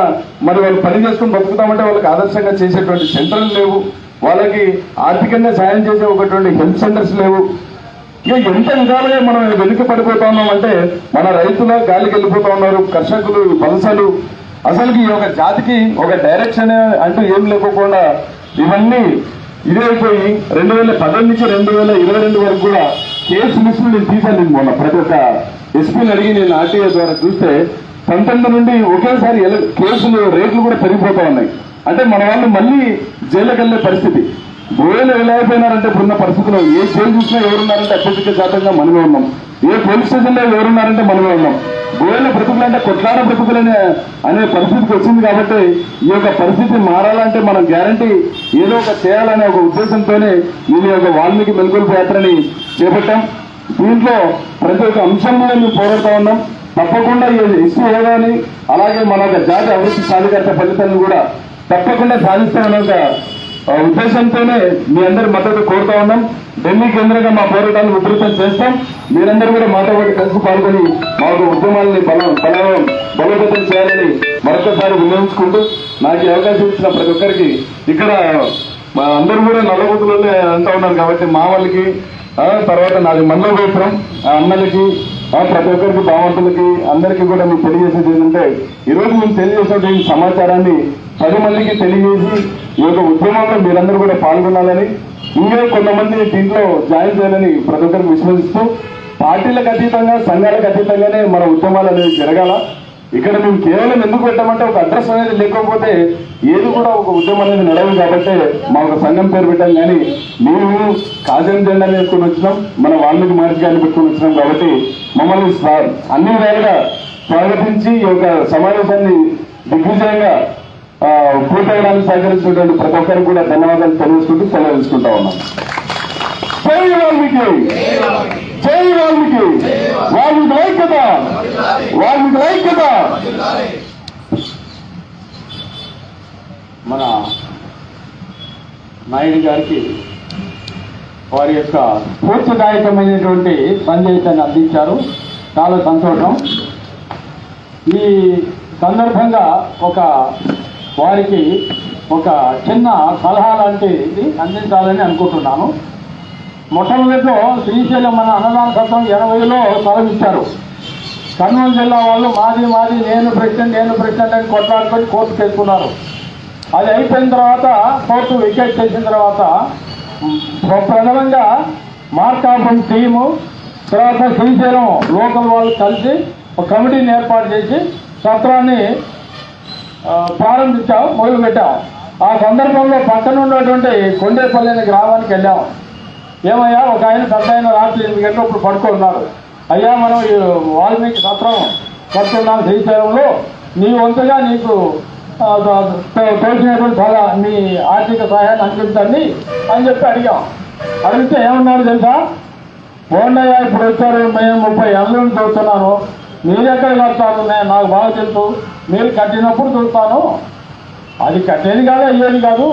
S2: మరి వాళ్ళు పని చేసుకుని బతుకుతామంటే వాళ్ళకి ఆదర్శంగా చేసేటువంటి సెంటర్లు లేవు. వాళ్ళకి ఆర్థికంగా సాయం చేసే ఒకటువంటి హెల్త్ సెంటర్స్ లేవు. ఇక ఎంత విధాలుగా మనం వెనుక పడిపోతా ఉన్నామంటే మన రైతులు గాలికి వెళ్ళిపోతా ఉన్నారు, కర్షకులు వలసలు. అసలు ఈ ఒక జాతికి ఒక డైరెక్షన్ అంటూ ఏం లేకపోకుండా ఇవన్నీ ఇదైపోయి 2010 నుంచి 2022 వరకు కూడా కేసు లిస్టులు నేను తీశాను. మొన్న ప్రతి ఒక్క ఎస్పీని అడిగి నేను ఆర్టీఐ ద్వారా చూస్తే 19 నుండి ఒకేసారి కేసులు రేట్లు కూడా పెరిగిపోతా ఉన్నాయి. అంటే మన వాళ్ళు మళ్ళీ జైలుకి వెళ్లే పరిస్థితి. గోయలు ఎలా అయిపోయినారంటే ఇప్పుడున్న పరిస్థితుల్లో ఏ జైలు చూసినా ఎవరున్నారంటే అత్యధిక శాతంగా మనమే ఉన్నాం, ఏ పోలీస్ స్టేషన్లో ఎవరున్నారంటే మనమే ఉన్నాం. గోయల బ్రతుకులంటే కొట్లాడ బ్రతుకులనే అనే పరిస్థితికి వచ్చింది. కాబట్టి ఈ యొక్క పరిస్థితి మారాలంటే మనం గ్యారంటీ ఏదో ఒక చేయాలనే ఒక ఉద్దేశంతోనే ఈ యొక్క వాల్మీకి మెలుగుల్పు యాత్రని చేపట్టాం. దీంట్లో ప్రతి ఒక్క అంశం మీద మేము పోరాడుతూ ఉన్నాం. తప్పకుండా ఇష్యూ ఏదని అలాగే మన యొక్క జాతి అభివృద్ధి సాధికారత ఫలితాలను కూడా తప్పకుండా సాధిస్తామనే ఒక ఉద్దేశంతోనే మీ అందరి మద్దతు కోరుతా ఉన్నాం. ఢిల్లీ కేంద్రంగా మా పోరాటాలను ఉధృతం చేస్తాం. మీరందరూ కూడా మాతో పాటు కలిసి పాల్గొని మా యొక్క ఉద్యమాలని బలోపేతం చేయాలని మరొకసారి వినియోగించుకుంటూ నాకు ఈ అవకాశం ఇచ్చిన ప్రతి ఒక్కరికి ఇక్కడ అందరూ కూడా నల్లబుద్ధులనే అంటూ ఉన్నారు. కాబట్టి మా వాళ్ళకి తర్వాత నాది మండలగోపురం అన్నలకి ప్రతి ఒక్కరికి భావంతులకి అందరికీ కూడా మీకు తెలియజేసేది ఏంటంటే ఈరోజు మేము తెలియజేసినటువంటి సమాచారాన్ని 10 మందికి తెలియజేసి ఈ యొక్క ఉద్యమంలో మీరందరూ కూడా పాల్గొనాలని, ఇంకా కొంతమంది దీంట్లో జాయిన్ చేయాలని ప్రతి ఒక్కరికి విశ్వసిస్తూ పార్టీలకు అతీతంగా సంఘాలకు అతీతంగానే మన ఉద్యమాలు అనేది జరగాల. ఇక్కడ మేము కేవలం ఎందుకు పెట్టామంటే ఒక అడ్రస్ అనేది లేకపోతే ఏది కూడా ఒక ఉద్యమం అనేది నడవదు. కాబట్టి మా ఒక సంఘం పేరు పెట్టాం. కానీ మేము కాజం జెండా వేసుకొని వచ్చినాం, మన వాల్మీకి మహర్షి గారిని పెట్టుకుని వచ్చినాం. కాబట్టి మమ్మల్ని అన్ని విధాలుగా స్వాగతించి ఈ యొక్క సమావేశాన్ని దిగ్విజయంగా పూర్తయ్యడానికి సహకరించినటువంటి ప్రతి ఒక్కరికి కూడా ధన్యవాదాలు తెలియజేసుకుంటూ సెలవు తీసుకుంటా ఉన్నాం. జై వాల్మీకి, జై వాల్మీకి, వాల్మీకి ఐక్యత, వాల్మీకి ఐక్యత.
S1: మన నాయుడు గారికి వారి యొక్క స్ఫూర్తిదాయకమైనటువంటి సందేశాన్ని అందించారు. చాలా సంతోషం. ఈ సందర్భంగా వారికి ఒక చిన్న సలహా లాంటిది అందించాలని అనుకుంటున్నాను. మొట్టమొదటిలో శ్రీశైలం మన అన్నదాన సత్రం 80లో స్థలం ఇచ్చారు. కర్నూలు జిల్లా వాళ్ళు మాది నేను ప్రెసిడెంట్ అని కొట్లాడుకొని కోర్టు చేసుకున్నారు. అది అయిపోయిన తర్వాత కోర్టు వికెట్ చేసిన తర్వాత ప్రధానంగా మార్కాపురం టీము తర్వాత శ్రీశైలం లోకల్ వాళ్ళు కలిసి ఒక కమిటీని ఏర్పాటు చేసి సత్రాన్ని ప్రారంభించాం, మొదలుపెట్టాం. ఆ సందర్భంలో పక్కన ఉన్నటువంటి కొండేపల్లి అనే గ్రామానికి వెళ్ళాము. ఏమయ్యా, ఒక ఆయన పెద్ద ఆయన రాత్రి 8 గంటలప్పుడు పడుకున్నారు. అయ్యా, మనం ఈ వాల్మీకి సత్రం కడుతున్నాం శ్రీశైలంలో, నీ వంతుగా నీకు తోచినటువంటి మీ ఆర్థిక సహాయాన్ని అందించండి అని చెప్పి అడిగాం. అడిగితే ఏమన్నాడు తెలుసా? పోండయ్యా, ఇప్పుడు వచ్చారు, మేము 30 ఏళ్ళ నుంచి చూస్తున్నాను, మీరు ఎక్కడ కడతారు, నాకు బాగా తెలుసు, మీరు కట్టినప్పుడు చూస్తాను, అది కట్టేది కాదు అయ్యేది కాదు,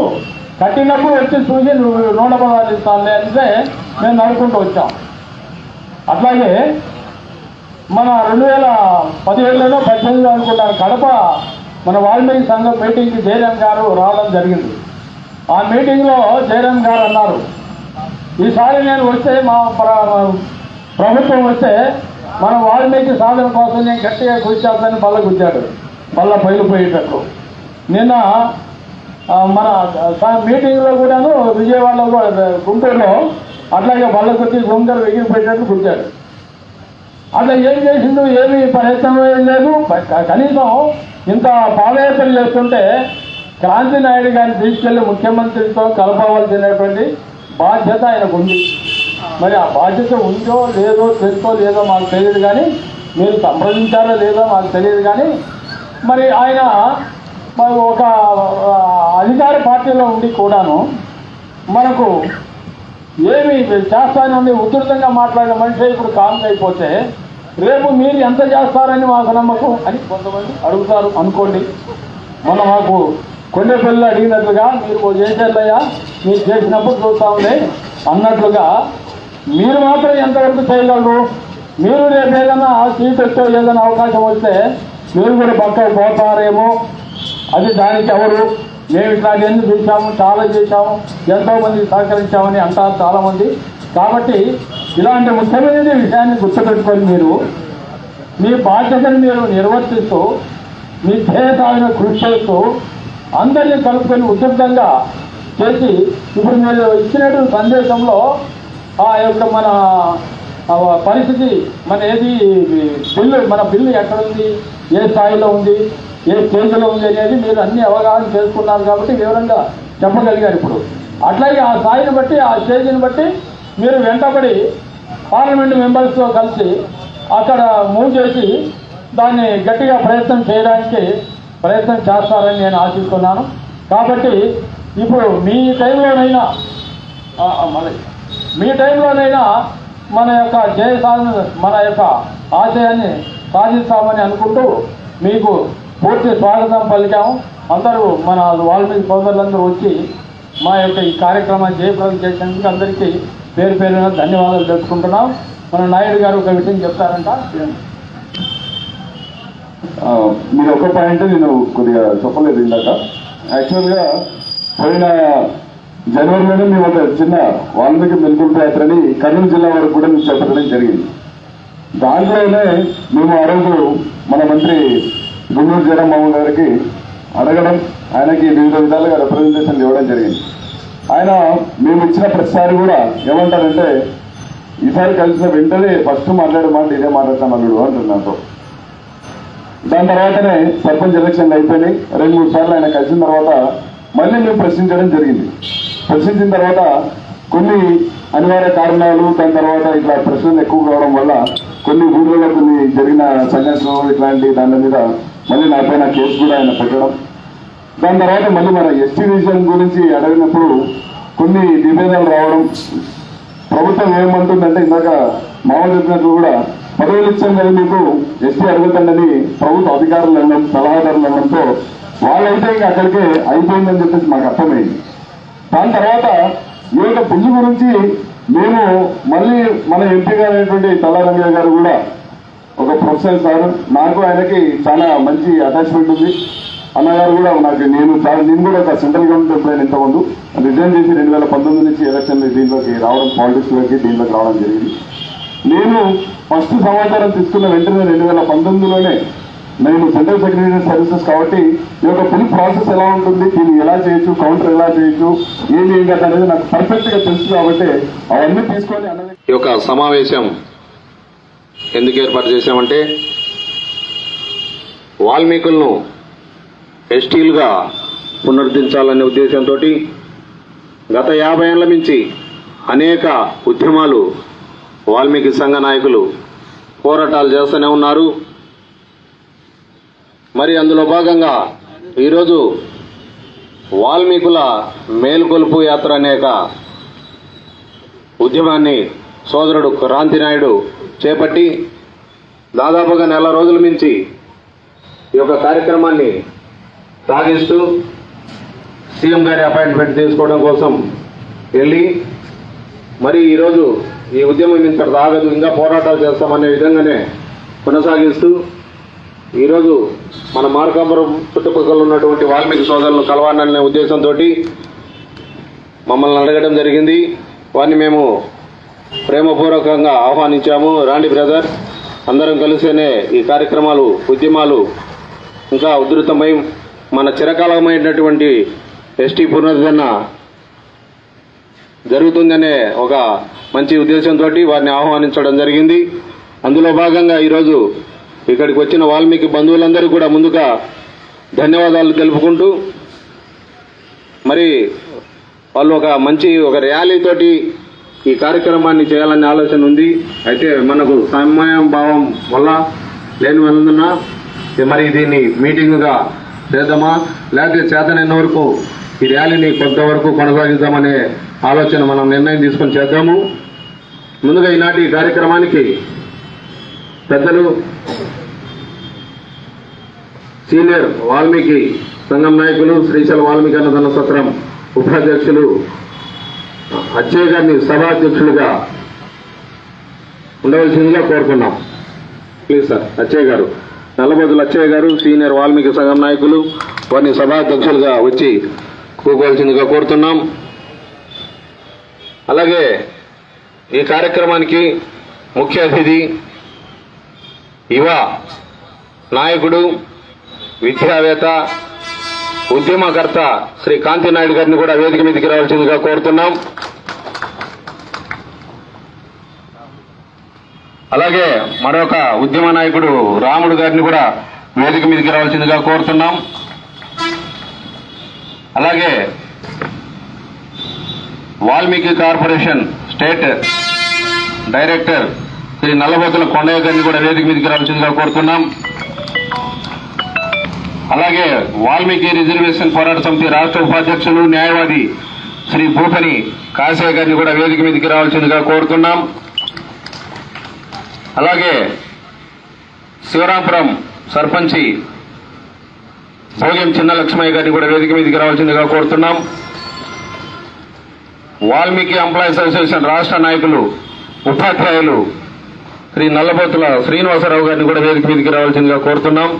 S1: కట్టినప్పుడు వచ్చి చూసి నువ్వు 100 పదాలు ఇస్తానులే అంటే మేము నడుకుంటూ వచ్చాం. అట్లాగే మన 2017లో 18లో అనుకుంటాను కడప మన వాల్మీకి సంఘం మీటింగ్కి జయరాం గారు రావడం జరిగింది. ఆ మీటింగ్లో జయరాం గారు అన్నారు, ఈసారి నేను వస్తే మా ప్రభుత్వం వస్తే మన వాల్మీకి సాధన కోసం నేను గట్టిగా కృషి చేస్తానని బల్ల గుద్దాడు. బల్ల పైలిపోయేటట్లు. నిన్న మన మీటింగ్లో కూడాను విజయవాడలో గుంటూరులో అట్లాగే బల్ల కొద్ది గుంటూరు ఎగిరిపోయేటట్లు గుద్దాడు. అట్లా ఏం చేసిండు, ఏమీ ప్రయత్నం లేదు. కనీసం ఇంత పాదయాత్ర చేస్తుంటే క్రాంతి నాయుడు గారిని తీసుకెళ్లి ముఖ్యమంత్రితో కలపవలసినటువంటి బాధ్యత ఆయనకు ఉంది. మరి ఆ బాధ్యత ఉందో లేదో తెలుసో లేదో మాకు తెలియదు, కానీ మీరు సంప్రదించారో లేదో మాకు తెలియదు. కానీ మరి ఆయన ఒక అధికార పార్టీలో ఉండి కూడాను మనకు ఏమి చేస్తానని ఉధృతంగా మాట్లాడిన మనిషి ఇప్పుడు కామ్ అయిపోతే రేపు మీరు ఎంత చేస్తారని మాకు నమ్మకం అని కొంతమంది అడుగుతారు అనుకోండి. మొన్న మాకు కొండపల్లి అడిగినట్లుగా మీరు చేసేదయ్యా, మీరు చేసినప్పుడు చూస్తాంలే అన్నట్లుగా మీరు మాత్రం ఎంతవరకు చేయగలరు? మీరు రేపు ఏదైనా సీట్ వచ్చో ఏదైనా అవకాశం వస్తే మీరు కూడా పక్కకు పోతారేమో. అది దానికి ఎవరు, మేము ఇట్లాంటివన్నీ చూసాము, చాలా చేశాము, ఎంతోమంది సహకరించామని అంటారు చాలామంది. కాబట్టి ఇలాంటి ముఖ్యమైన విషయాన్ని గుర్తుపెట్టుకొని మీరు మీ బాధ్యతను మీరు నిర్వర్తిస్తూ మీ ధ్యేయ సాధన కృషి చేస్తూ అందరినీ కలుపుకొని ఉధృతంగా చేసి ఇప్పుడు మీరు ఇచ్చినటువంటి సందేశంలో ఆ యొక్క మన పరిస్థితి మన ఏది మన బిల్లు ఎక్కడుంది, ఏ స్థాయిలో ఉంది, ఏ స్టేజ్లో ఉంది అనేది మీరు అన్ని అవగాహన చేసుకున్నారు. కాబట్టి వివరంగా చెప్పగలిగారు. ఇప్పుడు అట్లాగే ఆ స్థాయిని బట్టి ఆ స్టేజ్ని బట్టి మీరు వెంటబడి పార్లమెంట్ మెంబర్స్తో కలిసి అక్కడ మూవ్ చేసి దాన్ని గట్టిగా ప్రయత్నం చేయడానికి ప్రయత్నం చేస్తారని నేను ఆశిస్తున్నాను. కాబట్టి ఇప్పుడు మీ టైంలోనైనా మన యొక్క జయ సాధన మన యొక్క ఆశయాన్ని సాధిస్తామని అనుకుంటూ మీకు పూర్తి స్వాగతం పలికాము. అందరూ మన వాల్మీకి సోదరులందరూ వచ్చి మా యొక్క ఈ కార్యక్రమాన్ని జయప్రదం చేసినందుకు అందరికీ పేరు పేరున ధన్యవాదాలు తెలుపుకుంటున్నాం. మన నాయుడు గారు ఒక విషయం చెప్తారంట.
S2: మీరు ఒక పాయింట్ నేను కొద్దిగా చెప్పలేదు ఇందాక. యాక్చువల్గా పోయిన జనవరిలోనే మేము ఒక చిన్న వాల్మీకి మెలుగుంపు యాత్రని కర్నూలు జిల్లా వరకు కూడా మేము చేపట్టడం జరిగింది. దాంట్లోనే మేము ఆ రోజు మన మంత్రి గుండూరు జయరామబాబు గారికి అడగడం, ఆయనకి వివిధ విధాలుగా రిప్రజెంటేషన్లు ఇవ్వడం జరిగింది. ఆయన మేము ఇచ్చిన ప్రతిసారి కూడా ఏమంటారంటే, ఈసారి కలిసిన వెంటనే ఫస్ట్ మాట్లాడే మాట ఇదే మాట్లాడతాను అల్లుడు అంటున్నారు నాతో. దాని తర్వాతనే సర్పంచ్ ఎలక్షన్లు అయిపోయినాయి. 2-3 సార్లు ఆయన కలిసిన తర్వాత మళ్ళీ మేము ప్రశ్నించడం జరిగింది. ప్రశ్నించిన తర్వాత కొన్ని అనివార్య కారణాలు, దాని తర్వాత ఇట్లా ప్రశ్నలు ఎక్కువ కావడం వల్ల కొన్ని ఊళ్ళలో కొన్ని జరిగిన సంఘటనలు ఇట్లాంటి దాని మీద మళ్ళీ నాపైన కేసు కూడా ఆయన పెట్టడం. దాని తర్వాత మళ్ళీ మన ఎస్టీ విజన్ గురించి అడిగినప్పుడు కొన్ని విభేదాలు రావడం. ప్రభుత్వం ఏమంటుందంటే, ఇందాక మామూలు చెప్పినట్లు కూడా 10,000 ఇచ్చాం కదా మీకు, ఎస్టీ అడుగుతుందని ప్రభుత్వ అధికారులు అన్నాం, సలహాదారులు అనడంతో వాళ్ళైతే ఇంకా అక్కడికే అయిపోయిందని చెప్పేసి మాకు అర్థమైంది. దాని తర్వాత ఈ యొక్క బిల్లు గురించి మేము మళ్ళీ మన ఎంపీ గారు అయినటువంటి తల్లారంగయ్య గారు కూడా ఒక ప్రొఫెసర్ సార్, నాకు ఆయనకి చాలా మంచి అటాచ్మెంట్ ఉంది. అన్నగారు కూడా నేను కూడా ఒక సెంట్రల్ గవర్నమెంట్ ఎంప్లాయీ ఇంతకుముందు రిజైన్ చేసి 2019 నుంచి ఎలక్షన్ దీంట్లోకి రావడం, పాలిటిక్స్లోకి దీంట్లోకి రావడం జరిగింది. నేను ఫస్ట్ సమాచారం తీసుకున్న వెంటనే 2019లోనే నేను సెంట్రల్ సెక్రటరీ సర్వీసెస్ కాబట్టి ఈ యొక్క ఫుల్ ప్రాసెస్ ఎలా ఉంటుంది, దీన్ని ఎలా చేయొచ్చు, కౌంటర్ ఎలా చేయొచ్చు, ఏం చేయాలి అనేది నాకు పర్ఫెక్ట్ గా తెలుసు. కాబట్టి అవన్నీ తీసుకొని అన్నది.
S3: ఈ యొక్క సమావేశం ఎందుకు ఏర్పాటు చేశామంటే, వాల్మీకులను ఎస్టీలుగా పునరుద్ధరించాలనే ఉద్దేశంతో గత 50 ఏళ్ల నుంచి అనేక ఉద్యమాలు వాల్మీకి సంఘ నాయకులు పోరాటాలు చేస్తూనే ఉన్నారు. మరి అందులో భాగంగా ఈరోజు వాల్మీకుల మేల్కొల్పు యాత్ర అనేక ఉద్యమాన్ని సోదరుడు క్రాంతి నాయుడు చేపట్టి దాదాపుగా 4 రోజుల నుంచి ఈ యొక్క కార్యక్రమాన్ని సాగిస్తూ సీఎం గారి అపాయింట్మెంట్ తీసుకోవడం కోసం వెళ్ళి మరి ఈరోజు ఈ ఉద్యమం ఇంత ఆగదు, ఇంకా పోరాటాలు చేస్తామనే విధంగానే కొనసాగిస్తూ ఈరోజు మన మార్కాపురం చుట్టుపక్కల ఉన్నటువంటి వాల్మీకి సోదరులను కలవాలనే ఉద్దేశంతో మమ్మల్ని అడగడం జరిగింది. వారిని మేము ప్రేమపూర్వకంగా ఆహ్వానించాము. రాండి బ్రదర్, అందరం కలిసేనే ఈ కార్యక్రమాలు, ఉద్యమాలు ఇంకా ఉధృతమై మన చిరకాలమైనటువంటి ఎస్టీ పునరుద్ధరణ జరుగుతుందనే ఒక మంచి ఉద్దేశంతో వారిని ఆహ్వానించడం జరిగింది. అందులో భాగంగా ఈరోజు ఇక్కడికి వచ్చిన వాల్మీకి బంధువులందరూ కూడా ముందుగా ధన్యవాదాలు తెలుపుకుంటూ, మరి వాళ్ళు ఒక ర్యాలీతోటి ఈ కార్యక్రమాన్ని చేయాలనే ఆలోచన ఉంది. అయితే మనకు సమయం భావం వల్ల లేని వలన మరి దీన్ని మీటింగ్గా చేద్దామా, లేకపోతే చేతనైన వరకు ఈ ర్యాలీని కొంతవరకు కొనసాగిద్దామనే ఆలోచన మనం నిర్ణయం తీసుకొని చేద్దాము. ముందుగా ఈనాటి ఈ కార్యక్రమానికి పెద్దలు సీనియర్ వాల్మీకి సంఘం నాయకులు, శ్రీశైలం వాల్మీకి అన్నదాన సత్రం ఉపాధ్యక్షులు అచ్చయ్య గారిని సభాధ్యక్షులుగా ఉండవలసిందిగా కోరుకున్నాం. ప్లీజ్ సార్, అచ్చయ్య గారు, నల్లబొద్దుల అచ్చయ్య గారు, సీనియర్ వాల్మీకి సంఘం నాయకులు, వారిని సభాధ్యక్షులుగా వచ్చి కూకోవాల్సిందిగా కోరుతున్నాం. అలాగే ఈ కార్యక్రమానికి ముఖ్య అతిథి యువ నాయకుడు, విద్యావేత్త, ఉద్యమకర్త శ్రీ కాంతి నాయుడు గారిని కూడా వేదిక మీదకి రావాల్సిందిగా కోరుతున్నాం. అలాగే మరొక ఉద్యమ నాయకుడు రాముడు గారిని కూడా వేదిక మీదకి రావాల్సిందిగా కోరుతున్నాం. అలాగే Valmiki corporation state director Shri Nallabothula Kondaiah గారిని కూడా వేదిక మీదకి రావాల్సిందిగా కోరుతున్నాం. అలాగే వాల్మీకి రిజర్వేషన్ పోరాట సమితి రాష్ట్ర ఉపాధ్యక్షులు న్యాయవాది శ్రీ భూపని కాశయ్య గారిని కూడా వేదిక మీదకి రావాల్సిందిగా కోరుతున్నాం. అలాగే శివరాపురం సర్పంచి భోగం చిన్న లక్ష్మయ్య గారిని కూడా వేదిక మీదకి రావాల్సిందిగా కోరుతున్నాం. వాల్మీకి ఎంప్లాయీస్ అసోసియేషన్ రాష్ట్ర నాయకులు ఉపాధ్యాయులు శ్రీ నల్లబోతుల శ్రీనివాసరావు గారిని కూడా వేదిక మీదకి రావాల్సిందిగా కోరుతున్నాం.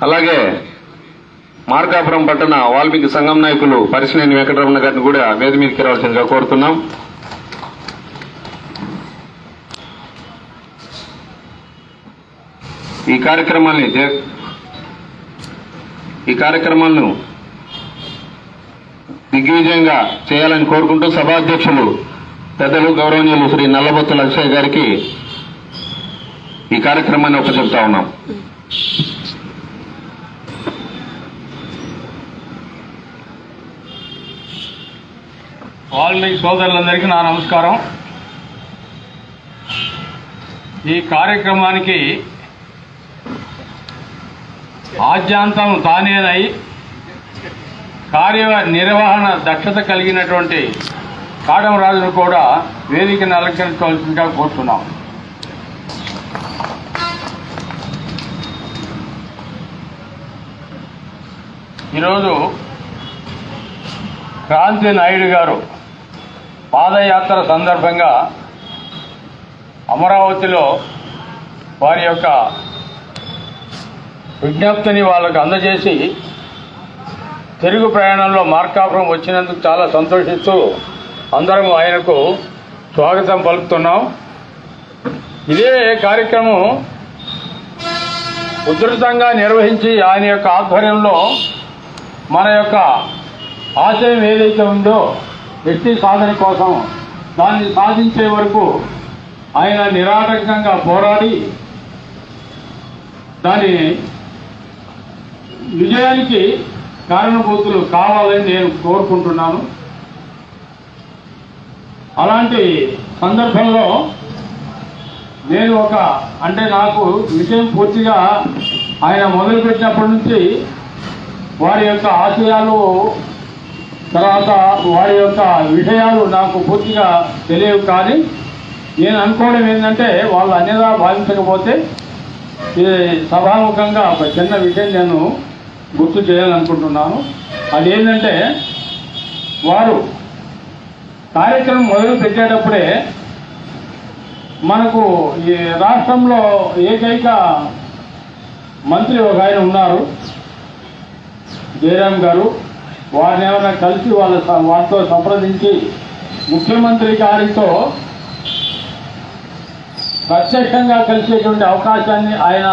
S3: అలాగే మార్కాపురం పట్టణ వాల్మీకి సంఘం నాయకులు పరిశీనేని వెంకటరమణ గారిని కూడా వేదిక మీదకి రావాల్సిందిగా కోరుతున్నాం. ఈ కార్యక్రమాలను దిగ్విజయంగా చేయాలని కోరుకుంటూ సభాధ్యక్షులు పెద్దలు గౌరవనీయులు శ్రీ నల్లబొత్తుల అక్షయ్ గారికి ఈ కార్యక్రమాన్ని ఒప్పచెప్తా ఉన్నాం.
S1: వాల్మీకి సోదరులందరికీ నా నమస్కారం. ఈ కార్యక్రమానికి ఆద్యాంతం తానేనై కార్యనిర్వహణ దక్షత కలిగినటువంటి కాటమరాజును కూడా వేదికను అలంకరించవలసిందిగా కోరుతున్నాం. ఈరోజు క్రాంతి నాయుడు గారు పాదయాత్ర సందర్భంగా అమరావతిలో వారి యొక్క విజ్ఞప్తిని వాళ్ళకు అందజేసి తిరుగు ప్రయాణంలో మార్కాపురం వచ్చినందుకు చాలా సంతోషిస్తూ అందరం ఆయనకు స్వాగతం పలుకుతున్నాం. ఇదే కార్యక్రమం ఉధృతంగా నిర్వహించి ఆయన యొక్క ఆధ్వర్యంలో మన యొక్క ఆశయం ఏదైతే ఉందో వ్యక్తి సాధన కోసం దాన్ని సాధించే వరకు ఆయన నిరాటంకంగా పోరాడి దాని విజయానికి కారణభూతులు కావాలని నేను కోరుకుంటున్నాను. అలాంటి సందర్భంలో నేను నాకు విషయం పూర్తిగా ఆయన మొదలుపెట్టినప్పటి నుంచి వారి యొక్క ఆశయాలు తర్వాత వారి యొక్క విషయాలు నాకు పూర్తిగా తెలియవు. కానీ నేను అనుకోవడం ఏంటంటే వాళ్ళు అన్యదా భావించకపోతే ఈ సభాముఖంగా ఒక చిన్న విషయం నేను గుర్తు చేయాలనుకుంటున్నాను. అదేంటంటే వారు కార్యక్రమం మొదలు పెట్టేటప్పుడే మనకు ఈ రాష్ట్రంలో ఏకైక మంత్రి ఒక ఆయన ఉన్నారు, జయరాం గారు. వారిని ఏమైనా కలిసి వారితో సంప్రదించి ముఖ్యమంత్రి గారితో ప్రత్యక్షంగా కలిసేటువంటి అవకాశాన్ని ఆయన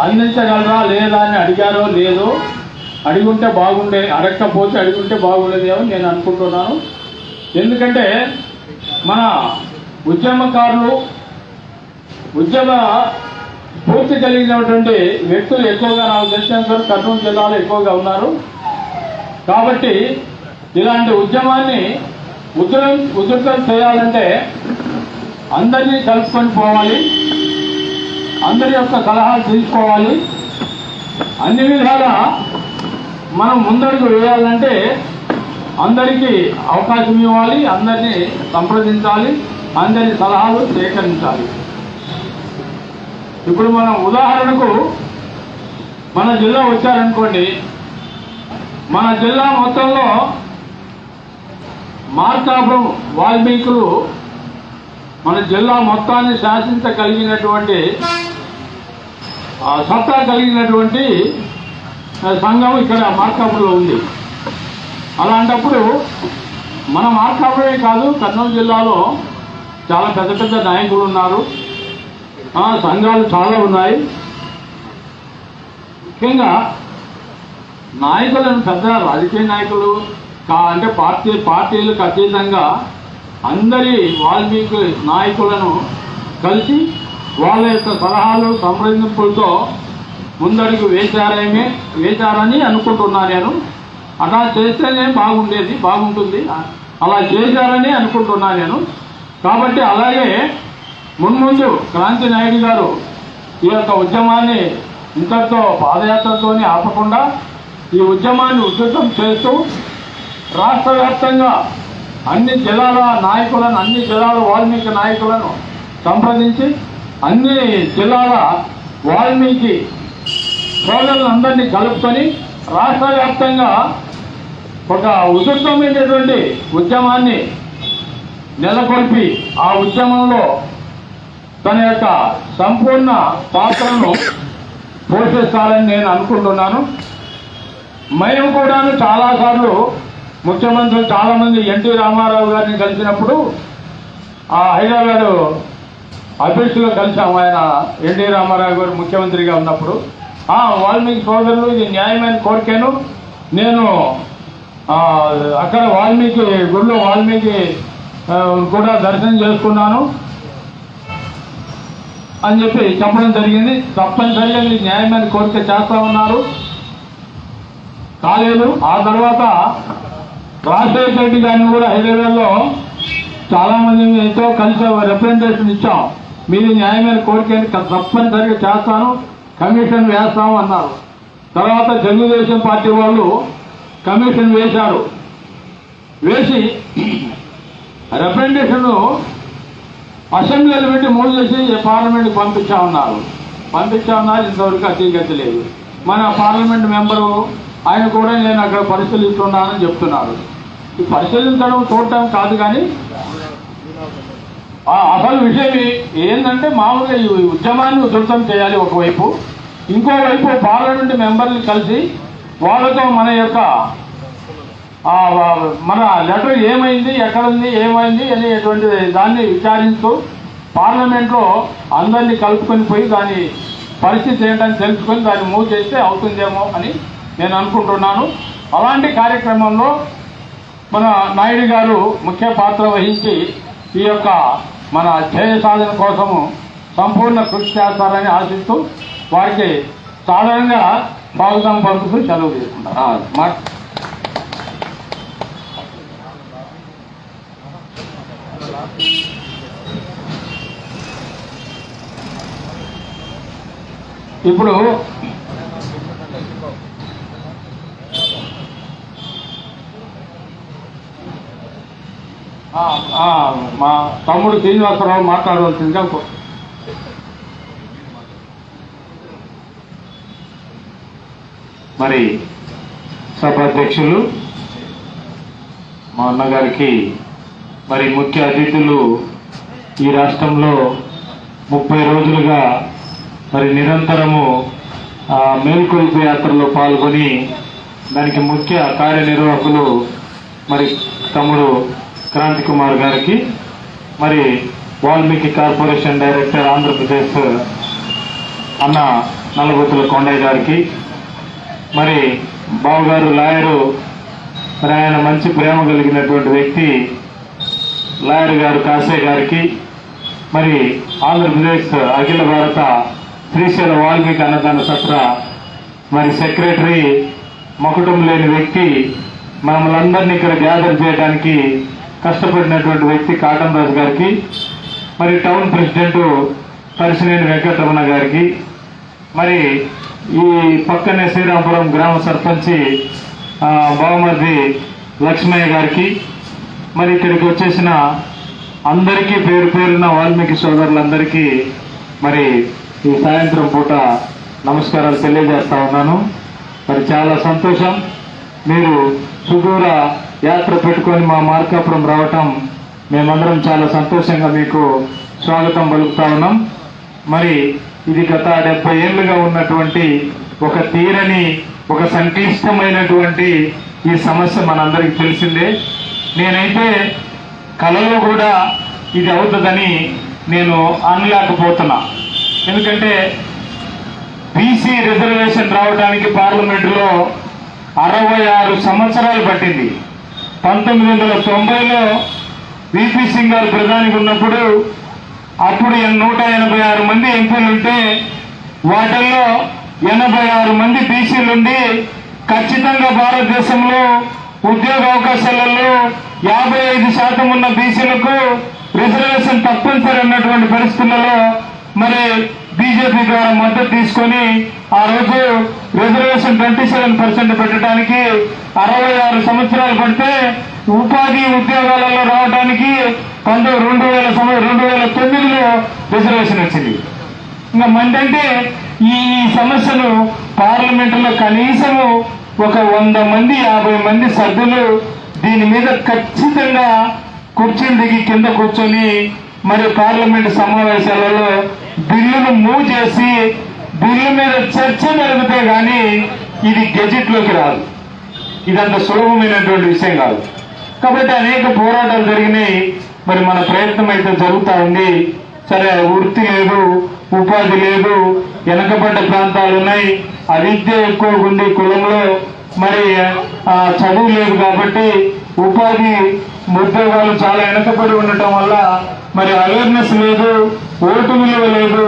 S1: అందించగలరా లేదా అని అడిగారో లేదో, అడిగుంటే బాగుండే, అడగకపోతే అడిగుంటే బాగుండేదేమో నేను అనుకుంటున్నాను. ఎందుకంటే మన ఉద్యమకారులు ఉద్యమ పూర్తి కలిగినటువంటి వ్యక్తులు ఎక్కువగా నాకు తెలిసినంత కర్నూలు జిల్లాలో ఎక్కువగా ఉన్నారు. కాబట్టి ఇలాంటి ఉద్యమాన్ని ఉధృతం చేయాలంటే అందరినీ కలుపుకొని పోవాలి, అందరి యొక్క సలహాలు తీసుకోవాలి. అన్ని విధాలా మనం ముందడుగు వేయాలంటే అందరికీ అవకాశం ఇవ్వాలి, అందరినీ సంప్రదించాలి, అందరి సలహాలు సేకరించాలి. ఇప్పుడు మనం ఉదాహరణకు మన జిల్లా వచ్చారనుకోండి, మన జిల్లా మొత్తంలో మార్కాపురం వాల్మీకులు మన జిల్లా మొత్తాన్ని శాసించగలిగినటువంటి సత్తా కలిగినటువంటి సంఘం ఇక్కడ మార్కాపురంలో ఉంది. అలాంటప్పుడు మన మార్కాపురమే కాదు, కర్నూలు జిల్లాలో చాలా పెద్ద పెద్ద నాయకులు ఉన్నారు, సంఘాలు చాలా ఉన్నాయి. ముఖ్యంగా నాయకులను పెద్ద రాజకీయ నాయకులు అంటే పార్టీలకు అతీతంగా అందరి వాల్మీకి నాయకులను కలిసి వాళ్ళ యొక్క సలహాలు సంప్రదింపులతో ముందడుగు వేశారని అనుకుంటున్నా నేను. అలా చేస్తేనే బాగుంటుంది, అలా చేశారని అనుకుంటున్నా నేను. కాబట్టి అలాగే మున్ముందు క్రాంతి నాయుడు గారు ఈ యొక్క ఉద్యమాన్ని ఇంతటితో పాదయాత్రతోనే ఆపకుండా ఈ ఉద్యమాన్ని ఉధృతం చేస్తూ రాష్ట్ర వ్యాప్తంగా అన్ని జిల్లాల నాయకులను, అన్ని జిల్లాల వాల్మీకి నాయకులను సంప్రదించి అన్ని జిల్లాల వాల్మీకి సోదరులందరినీ కలుపుకొని రాష్ట్ర వ్యాప్తంగా ఒక ఉధృతమైనటువంటి ఉద్యమాన్ని నెలకొల్పి ఆ ఉద్యమంలో తన యొక్క సంపూర్ణ పాత్రను పోషిస్తారని నేను అనుకుంటున్నాను. మేము కూడాను చాలాసార్లు ముఖ్యమంత్రులు చాలామంది ఎన్టీ రామారావు గారిని కలిసినప్పుడు ఆ హైదరాబాద్ ఆఫీసులో కలిసాము. ఆయన ఎన్టీ రామారావు గారు ముఖ్యమంత్రిగా ఉన్నప్పుడు వాల్మీకి సోదరులు ఇది న్యాయమైన కోరికేను, నేను అక్కడ వాల్మీకి గుడిలో వాల్మీకి కూడా దర్శనం చేసుకున్నాను అని చెప్పి చెప్పడం జరిగింది. తప్పనిసరిగా ఇది న్యాయమైన కోరిక చేస్తా ఉన్నారు, కాలేదు. ఆ తర్వాత రాజశేఖర రెడ్డి గారిని కూడా హైదరాబాద్లో చాలామందితో కలిసి రిప్రజెంటేషన్ ఇచ్చాం. మీది న్యాయమైన కోరిక తప్పనిసరిగా చేస్తాను, కమిషన్ వేస్తాము అన్నారు. తర్వాత తెలుగుదేశం పార్టీ వాళ్ళు కమిషన్ వేశారు. వేసి రిప్రజెంటేషన్ అసెంబ్లీలో పెట్టి మూవ్ చేసి పార్లమెంట్కి పంపించామన్నారు. ఇంతవరకు అతీగతి లేదు. మన పార్లమెంట్ మెంబరు ఆయన కూడా నేను అక్కడ పరిశీలిస్తున్నానని చెప్తున్నారు. ఈ పరిశీలించడం చూడటం కాదు, కానీ అసలు విషయం ఏంటంటే మామూలుగా ఈ ఉద్యమాన్ని ఉధృతం చేయాలి ఒకవైపు, ఇంకోవైపు పార్లమెంట్ మెంబర్లు కలిసి వాళ్ళతో మన లెటర్ ఏమైంది, ఎక్కడుంది, ఏమైంది అనేటువంటి దాన్ని విచారిస్తూ పార్లమెంట్లో అందరినీ కలుపుకొని పోయి దాని పరిస్థితి ఏంటని తెలుసుకొని దాన్ని మూవ్ చేస్తే అవుతుందేమో అని నేను అనుకుంటున్నాను. అలాంటి కార్యక్రమంలో మన నాయుడు గారు ముఖ్య పాత్ర వహించి ఈ యొక్క మన ధ్యేయ సాధన కోసము సంపూర్ణ కృషి చేస్తారని ఆశిస్తూ వారికి సాధారణంగా స్వాగతం పలుకుతూ సెలవు తీసుకుంటారు. ఇప్పుడు మా తమ్ముడు శ్రీనివాసరావు మాట్లాడవలసిందిగా
S4: మరి సభాధ్యక్షులు మా అన్నగారికి, మరి ముఖ్య అతిథులు ఈ రాష్ట్రంలో 30 రోజులుగా మరి నిరంతరము మేల్కొల్పు యాత్రలో పాల్గొని దానికి ముఖ్య కార్యనిర్వాహకులు మరి తమ్ముడు క్రాంతి కుమార్ గారికి, మరి వాల్మీకి కార్పొరేషన్ డైరెక్టర్ ఆంధ్రప్రదేశ్ అన్న నల్లబొత్తుల కొండయ్య గారికి, మరి బావగారు లాయరు, మరి ఆయన మంచి ప్రేమ కలిగినటువంటి వ్యక్తి లాయర్ గారు కాసే గారికి, మరి ఆంధ్రప్రదేశ్ అఖిల భారత శ్రీశైల వాల్మీకి అన్నదాన సత్ర మరి సెక్రటరీ, మకుటం లేని వ్యక్తి, మనలందరినీ ఇక్కడ గ్యాదర్ చేయడానికి కష్టపడినటువంటి వ్యక్తి కాటన్ రాజు గారికి, మరి టౌన్ ప్రెసిడెంట్ పరిసినేని వెంకటరమణ గారికి, మరి ఈ పక్కనే శ్రీరాంపురం గ్రామ సర్పంచి బావమర్ది లక్ష్మయ్య గారికి, మరి ఇక్కడికి వచ్చేసిన అందరికీ పేరు పేరున వాల్మీకి సోదరులందరికీ మరి ఈ సాయంత్రం పూట నమస్కారాలు తెలియజేస్తా ఉన్నాను. మరి చాలా సంతోషం, మీరు సుదూర యాత్ర పెట్టుకొని మా మార్కాపురం రావటం మేమందరం చాలా సంతోషంగా మీకు స్వాగతం పలుకుతా ఉన్నాం. మరి ఇది గత 70 ఏళ్లుగా ఉన్నటువంటి ఒక తీరని, ఒక సంక్లిష్టమైనటువంటి ఈ సమస్య మనందరికీ తెలిసిందే. నేనైతే కలలో కూడా ఇది అవుతుందని నేను అనలేకపోతున్నా. ఎందుకంటే బీసీ రిజర్వేషన్ రావడానికి పార్లమెంటులో 66 సంవత్సరాలు పట్టింది. 1990లో విపి సింగ్ గారు ప్రధానిగా ఉన్నప్పుడు అప్పుడు 186 మంది ఎంపీలు ఉంటే వాటిల్లో 86 మంది బీసీలుండి ఖచ్చితంగా భారతదేశంలో ఉద్యోగ అవకాశాలలో 55% ఉన్న బీసీలకు రిజర్వేషన్ తప్పనిసరి అన్నటువంటి పరిస్థితులలో మరి బీజేపీ ద్వారా మద్దతు తీసుకొని ఆ రోజు రిజర్వేషన్ 27% పెట్టడానికి 66 సంవత్సరాలు పడితే ఉపాధి ఉద్యోగాలలో రావడానికి 2009లో రిజర్వేషన్ వచ్చింది. ఇంకా మందంటే ఈ సమస్యను పార్లమెంటులో కనీసము ఒక 100 మంది 50 మంది సభ్యులు దీని మీద ఖచ్చితంగా కుర్చీలు దిగి కింద కూర్చొని మరి పార్లమెంటు సమావేశాలలో బిల్లును మూవ్ చేసి బిల్లు మీద చర్చ జరిగితే గాని ఇది గెజెట్లోకి రాదు. ఇదంత సులభమైనటువంటి విషయం కాదు. కాబట్టి అనేక పోరాటాలు జరిగినాయి. మరి మన ప్రయత్నం అయితే జరుగుతూ ఉంది. సరే, వృత్తి లేదు, ఉపాధి లేదు, వెనకబడ్డ ప్రాంతాలు ఉన్నాయి, అవిద్య ఎక్కువగా ఉంది కులంలో, మరి చదువు లేదు కాబట్టి ఉపాధి ఉద్యోగాలు చాలా వెనకబడి ఉండటం వల్ల మరి అవేర్నెస్ లేదు, ఓటు విలువ లేదు,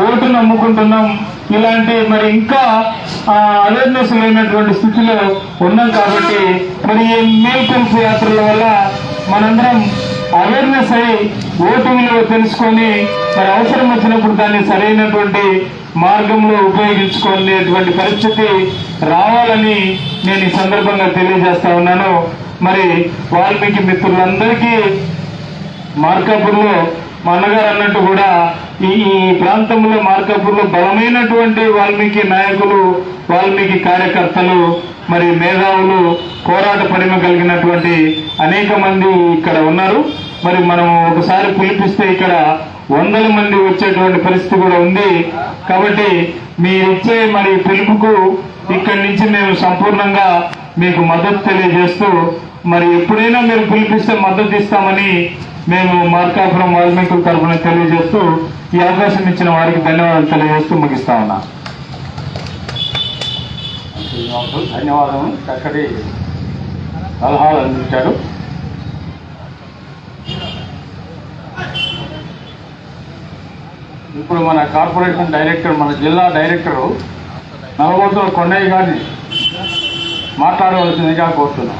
S4: ఓటు నమ్ముకుంటున్నాం. ఇలాంటి మరి ఇంకా అవేర్నెస్ లేనటువంటి స్థితిలో ఉన్నాం. కాబట్టి మరి ఈ మేల్కొల్పు యాత్రల వల్ల మనందరం అవేర్నెస్ అయి ఓటు విలువ తెలుసుకొని మరి అవసరం వచ్చినప్పుడు దాన్ని సరైనటువంటి మార్గంలో ఉపయోగించుకునేటువంటి పరిస్థితి రావాలని నేను ఈ సందర్భంగా తెలియజేస్తా ఉన్నాను. మరి వాల్మీకి మిత్రులందరికీ మార్కాపూర్లో మా అన్నగారు అన్నట్టు కూడా ఈ ప్రాంతంలో మార్కాపూర్లో బలమైనటువంటి వాల్మీకి నాయకులు, వాల్మీకి కార్యకర్తలు, మరి మేధావులు, పోరాట పడిమ కలిగినటువంటి అనేక మంది ఇక్కడ ఉన్నారు. మరి మనం ఒకసారి పిలిపిస్తే ఇక్కడ 100 మంది వచ్చేటువంటి పరిస్థితి కూడా ఉంది. కాబట్టి మీరిచ్చే మరి పిలుపుకు ఇక్కడి నుంచి మేము సంపూర్ణంగా మీకు మద్దతు తెలియజేస్తూ మరి ఎప్పుడైనా మీరు పిలిపిస్తే మద్దతు ఇస్తామని మేము మార్కాపురం వాల్మీకుల తరఫున తెలియజేస్తూ ఈ అవకాశం ఇచ్చిన వారికి ధన్యవాదాలు తెలియజేస్తూ ముగిస్తా ఉన్నా.
S1: ధన్యవాదం. చక్కటి సలహాలు అందించారు. ఇప్పుడు మన కార్పొరేషన్ డైరెక్టర్, మన జిల్లా డైరెక్టరు నల్లబోతుల కొండయ్య గారిని మాట్లాడవలసిందిగా కోరుతున్నాం.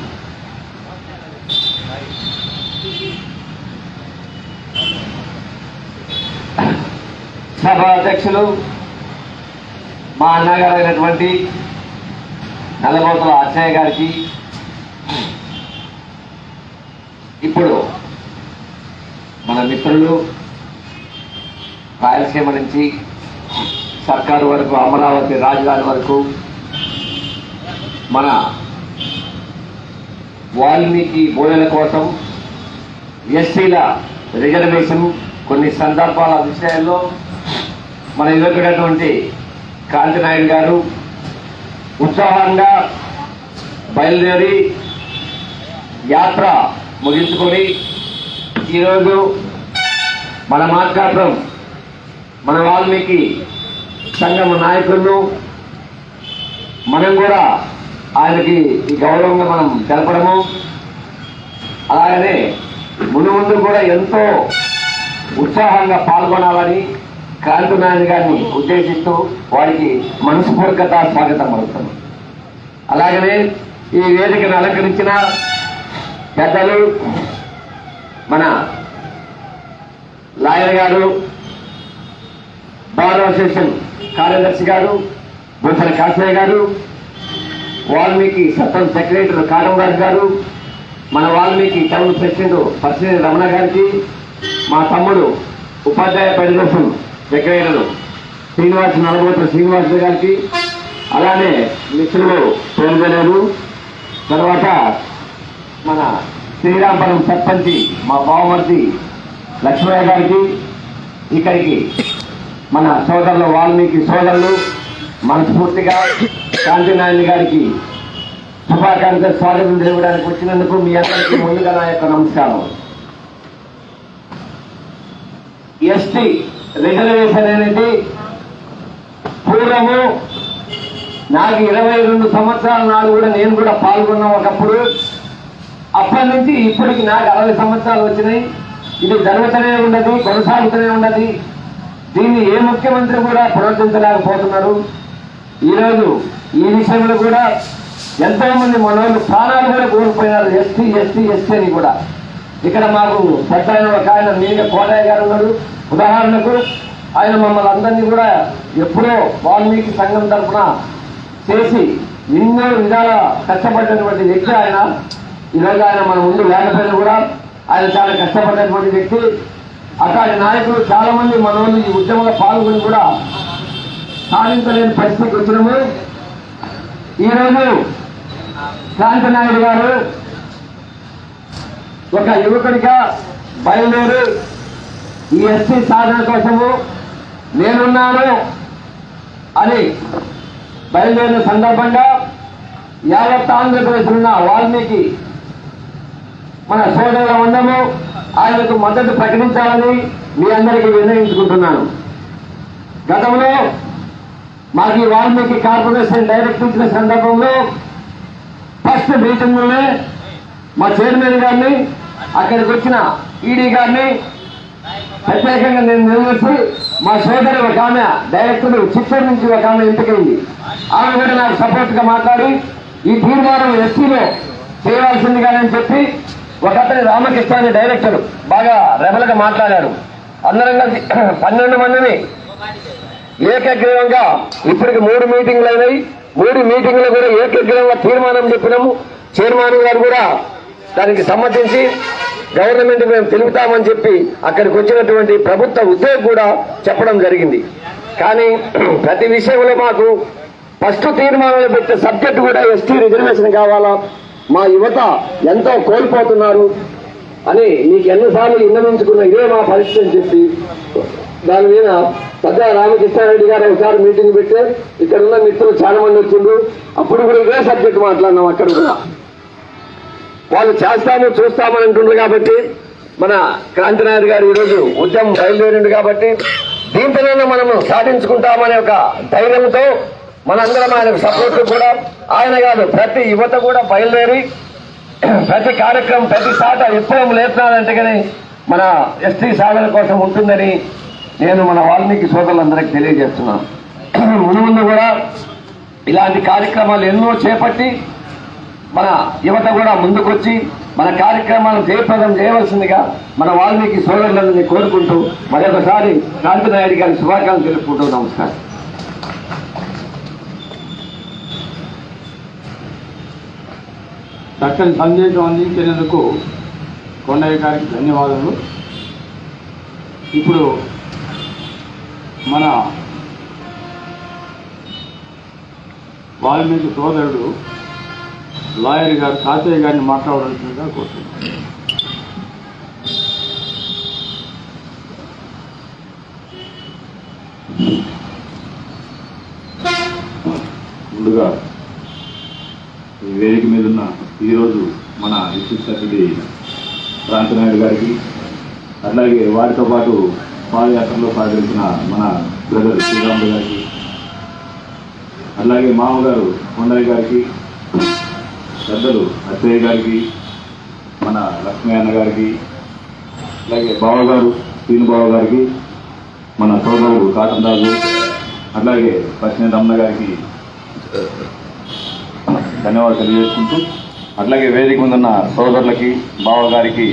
S5: సభ అధ్యక్షులు మా అన్నగారు అయినటువంటి నల్లబోతుల అచ్చయ్య గారికి, ఇప్పుడు మన మిత్రులు రాయలసీమ నుంచి సర్కారు వరకు, అమరావతి రాజధాని వరకు మన వాల్మీకి బోయల కోసం ఎస్సీల రిజర్వేషన్ కొన్ని సందర్భాల విషయాల్లో మన యువకుడైనటువంటి కాంతినాయుడు గారు ఉత్సాహంగా బయలుదేరి యాత్ర ముగించుకొని ఈరోజు మన మార్కాపురం మన వాల్మీకి సంఘం నాయకులను మనం కూడా ఆయనకి ఈ గౌరవంగా మనం తెలపడము, అలాగనే ముందు కూడా ఎంతో ఉత్సాహంగా పాల్గొనాలని కాంతినాయుడు గారిని ఉద్దేశిస్తూ వారికి మనస్ఫూర్తిగా స్వాగతం పలుకుతున్నాం. అలాగనే ఈ వేదికను అలంకరించిన పెద్దలు మన లాయర్ గారు, బార్ అసోసియేషన్ కార్యదర్శి గారు బొత్సల కాశయ్య గారు, వాల్మీకి సర్పంచ్ సెక్రటరీ కాటంరాజు గారు, మన వాల్మీకి టౌన్ ప్రెసిడెంట్ పర్సినేని రమణ గారికి, మా తమ్ముడు ఉపాధ్యాయ ఫెడరేషన్ సెక్రటరీ శ్రీనివాస్ నల్లబోతుల శ్రీనివాస్ గారికి, అలానే మిత్రులు తోలుగలేరు, తర్వాత మన శ్రీరాంపురం సర్పంచి మా బావమర్తి లక్ష్మయ్య గారికి, ఇక్కడికి మన సోదరులు వాల్మీకి సోదరులు మనస్ఫూర్తిగా కాంతినాయుడు గారికి శుభాకాంక్షలు స్వాగతం తెలియడానికి వచ్చినందుకు మీ అందరికీ ముందుగా నా యొక్క నమస్కారం. ఎస్టీ రిజర్వేషన్ అనేది పూర్వము నాకు 22 సంవత్సరాల నాడు కూడా నేను కూడా పాల్గొన్నా ఒకప్పుడు. అప్పటి నుంచి ఇప్పటికి నాకు 60 సంవత్సరాలు వచ్చినాయి. ఇది జరుగుతూనే ఉండదు, కొనసాగుతూనే ఉండదు. దీన్ని ఏ ముఖ్యమంత్రి కూడా పునరుద్ధరించలేకపోతున్నారు. ఈరోజు ఈ విషయంలో కూడా ఎంతో మంది మనోళ్ళు ప్రాణాలు కూడా కోల్పోయినారు. ఎస్టీ ఎస్టీ ఎస్టీ అని కూడా. ఇక్కడ మాకు పెద్ద ఒక ఆయన మీరే కోటయ్య గారు ఉన్నాడు. ఉదాహరణకు ఆయన మమ్మల్ని అందరినీ కూడా ఎప్పుడో వాల్మీకి సంఘం తరఫున చేసి ఎన్నో విధాల కష్టపడినటువంటి వ్యక్తి ఆయన. ఈరోజు ఆయన మన ముందు లేకపోయినా కూడా ఆయన చాలా కష్టపడినటువంటి వ్యక్తి. అట్లాంటి నాయకులు చాలా మంది మనోళ్ళు ఈ ఉద్యమంలో పాల్గొని కూడా సాధించలేని పరిస్థితికి వచ్చినాము. ఈరోజు క్రాంతి నాయుడు గారు ఒక యువకుడిగా బయలుదేరి ఈ ఎస్టీ సాధన కోసము నేనున్నాను అని బయలుదేరిన సందర్భంగా యావత్ ఆంధ్రప్రదేశ్ ఉన్న వాల్మీకి మన సోదరుల అందము ఆయనకు మద్దతు ప్రకటించాలని మీ అందరికీ విన్నవించుకుంటున్నాను. గతంలో మాకు ఈ వాల్మీకి కార్పొరేషన్ డైరెక్ట్ ఇచ్చిన సందర్భంలో ఫస్ట్ మీటింగ్లోనే మా చైర్మన్ గారిని, అక్కడికి వచ్చిన ఈడీ గారిని ప్రత్యేకంగా నేను నిలబెట్టి మా సోదరి ఒక ఆమె డైరెక్టర్ చిత్తూరు నుంచి ఒక ఆమె ఎంపికైంది. ఆమె కూడా నాకు సపోర్ట్ గా మాట్లాడి ఈ తీర్మానం ఎస్సీలో చేయవలసిందిగానని చెప్పి ఒక అతని రామకృష్ణ అనే డైరెక్టర్ బాగా రెబల్గా మాట్లాడాడు. అందరం కలిసి 12 మందిని ఏకగ్రీవంగా ఇప్పటికి 3 మీటింగ్లు అయినాయి. 3 మీటింగ్లు కూడా ఏకగ్రీవంగా తీర్మానం చెప్పినాము. చైర్మన్ గారు కూడా దానికి సమ్మతించి గవర్నమెంట్ మేము తెలుపుతామని చెప్పి అక్కడికి వచ్చినటువంటి ప్రభుత్వ ఉద్యోగి కూడా చెప్పడం జరిగింది. కానీ ప్రతి విషయంలో మాకు ఫస్ట్ తీర్మానంలో పెట్టే సబ్జెక్టు కూడా ఎస్టీ రిజర్వేషన్ కావాలా, మా యువత ఎంతో కోల్పోతున్నారు అని మీకు ఎన్నిసార్లు విన్నవించుకున్న ఇదే మా పరిస్థితి అని చెప్పి దాని మీద పెద్ద రామకృష్ణారెడ్డి గారు ఒకసారి మీటింగ్ పెట్టి ఇక్కడ ఉన్న మిత్రులు చాలా మంది వచ్చిండ్రు. అప్పుడు కూడా ఇదే సబ్జెక్ట్ మాట్లాడినాం. అక్కడ కూడా వాళ్ళు చేస్తాము చూస్తామని అంటుండ్రు. కాబట్టి మన క్రాంతినాయుడు గారు ఈరోజు ఉద్యమం బయలుదేరిండు కాబట్టి దీంట్లోనే మనము సాధించుకుంటామనే ఒక ధైర్యంతో మనందరం ఆయనకు సపోర్ట్ కూడా ఆయన కాదు ప్రతి యువత కూడా బయలుదేరి ప్రతి కార్యక్రమం ప్రతి సాట విప్లవం లేపునాదంటే కానీ మన ఎస్టీ సాధన కోసం ఉంటుందని నేను మన వాల్మీకి సోదరులందరికీ తెలియజేస్తున్నాను. ముందు కూడా ఇలాంటి కార్యక్రమాలు ఎన్నో చేపట్టి మన యువత కూడా ముందుకొచ్చి మన కార్యక్రమాలను జయప్రదం చేయవలసిందిగా మన వాల్మీకి సోదరులందరినీ కోరుకుంటూ మరొకసారి క్రాంతినాయుడు గారి శుభాకాంక్షలు తెలుపుకుంటూ నమస్కారం.
S1: చక్కని సందేశం అందించినందుకు కొండయ్య గారికి ధన్యవాదాలు. ఇప్పుడు మన వాల్మీకి సోదరుడు లాయర్ గారు తాతయ్య గారిని మాట్లాడాల్సిందిగా కోరుతున్నాను.
S6: ముందుగా ఈ వేదిక మీద ఉన్న ఈరోజు మన విశిష్ట అతిథి క్రాంతినాయుడు గారికి, అట్లాగే వారితో పాటు పాదయాత్రలో సహకరించిన మన బ్రదర్ శ్రీరాములు గారికి, అలాగే మామగారు కొండయ్య గారికి, పెద్దలు అచ్చయ్య గారికి, మన లక్ష్మయ్య గారికి, అలాగే బావగారు శ్రీనుబాబు గారికి, మన సోదరుడు కాటన్ రాజు, అట్లాగే పశ్చిమ రమణ గారికి ధన్యవాదాలు తెలియజేసుకుంటూ, అట్లాగే వేదిక ముందున్న సోదరులకి, బావగారికి,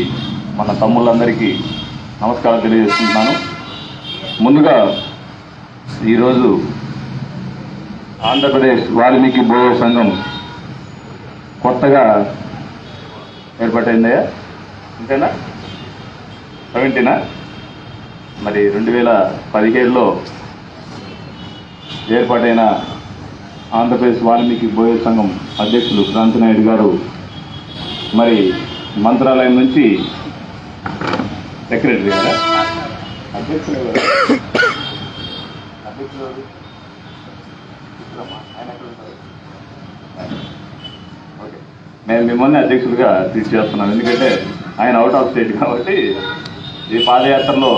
S6: మన తమ్ముళ్ళందరికీ నమస్కారం తెలియజేసుకుంటున్నాను. ముందుగా ఈరోజు ఆంధ్రప్రదేశ్ వాల్మీకి బోయో సంఘం కొత్తగా ఏర్పాటైందయ్యా, అంతేనా? 17 మరి 2017లో ఏర్పాటైన ఆంధ్రప్రదేశ్ వాల్మీకి బోయో సంఘం అధ్యక్షులు క్రాంతినాయుడు గారు మరి మంత్రాలయం నుంచి సెక్రటరీ గారా అధ్యక్షులు నేను మిమ్మల్ని అధ్యక్షులుగా ట్రీట్ చేస్తున్నాను. ఎందుకంటే ఆయన అవుట్ ఆఫ్ స్టేట్ కాబట్టి ఈ పాదయాత్రలో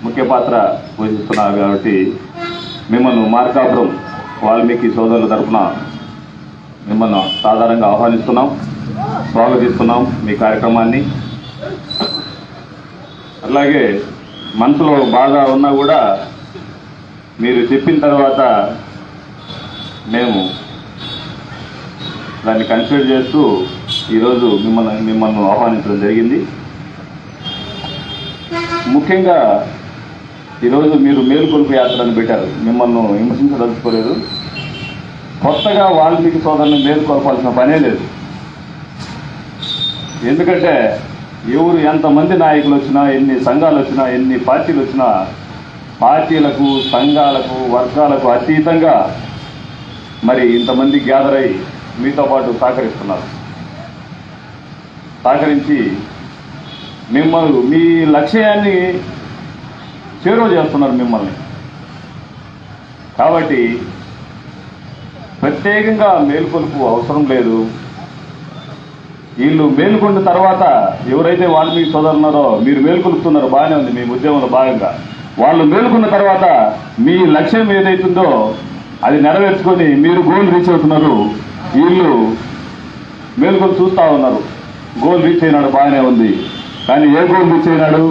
S6: ముఖ్య పాత్ర పోషిస్తున్నారు కాబట్టి మిమ్మల్ని మార్కాపురం వాల్మీకి సోదరుల తరఫున మిమ్మల్ని సాధారణంగా ఆహ్వానిస్తున్నాం, స్వాగతిస్తున్నాం మీ కార్యక్రమాన్ని. అలాగే మనసులో బాగా ఉన్నా కూడా మీరు చెప్పిన తర్వాత మేము దాన్ని కన్సిడర్ చేస్తూ ఈరోజు మిమ్మల్ని ఆహ్వానించడం జరిగింది. ముఖ్యంగా ఈరోజు మీరు మేలుకొలుపు యాత్రను పెట్టారు. మిమ్మల్ని విమర్శించదలుచుకోలేదు. కొత్తగా వాల్మీకి సోదరుని మేలుకొల్పాల్సిన పనే లేదు. ఎందుకంటే ఎవరు ఎంతమంది నాయకులు వచ్చినా, ఎన్ని సంఘాలు వచ్చినా, ఎన్ని పార్టీలు వచ్చినా, పార్టీలకు, సంఘాలకు, వర్గాలకు అతీతంగా మరి ఇంతమంది గ్యాదర్ అయి మీతో పాటు సహకరించి మిమ్మల్ని మీ లక్ష్యాన్ని చేరువ చేస్తున్నారు మిమ్మల్ని. కాబట్టి ప్రత్యేకంగా మేలుకొలుపు అవసరం లేదు. వీళ్ళు మేలుకొన్న తర్వాత ఎవరైతే వాల్మీకి సోదరులు ఉన్నారో మీరు మేలుకొలుపుతున్నారో బాగానే ఉంది, మీ ఉద్యమంలో భాగంగా. వాళ్ళు మేలుకున్న తర్వాత మీ లక్ష్యం ఏదైతుందో అది నెరవేర్చుకొని మీరు గోల్ రీచ్ అవుతున్నారు. వీళ్ళు మేలుకొని చూస్తూ ఉన్నారు. గోల్ రీచ్ అయినాడు, బాగానే ఉంది. కానీ ఏ గోల్ రీచ్ అయినాడు?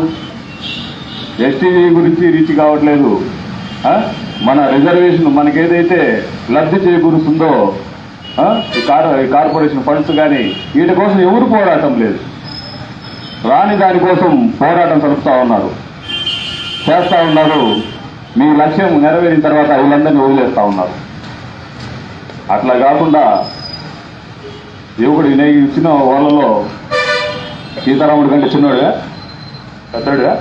S6: ఎస్టీజీ గురించి రీచ్ కావట్లేదు. మన రిజర్వేషన్ మనకేదైతే లబ్ధి చేకూరుస్తుందో ఈ కార్పొరేషన్ ఫండ్స్ కానీ వీటి కోసం ఎవరు పోరాటం లేదు. రాని దానికోసం పోరాటం జరుపుతూ ఉన్నారు, చేస్తూ ఉన్నారు. మీ లక్ష్యం నెరవేరిన తర్వాత వీళ్ళందరినీ వదిలేస్తూ ఉన్నారు. అట్లా కాకుండా యువకుడు ఇచ్చిన వాళ్ళలో సీతారాముడి కంటే చిన్నోడుగా పెద్దోడుగా,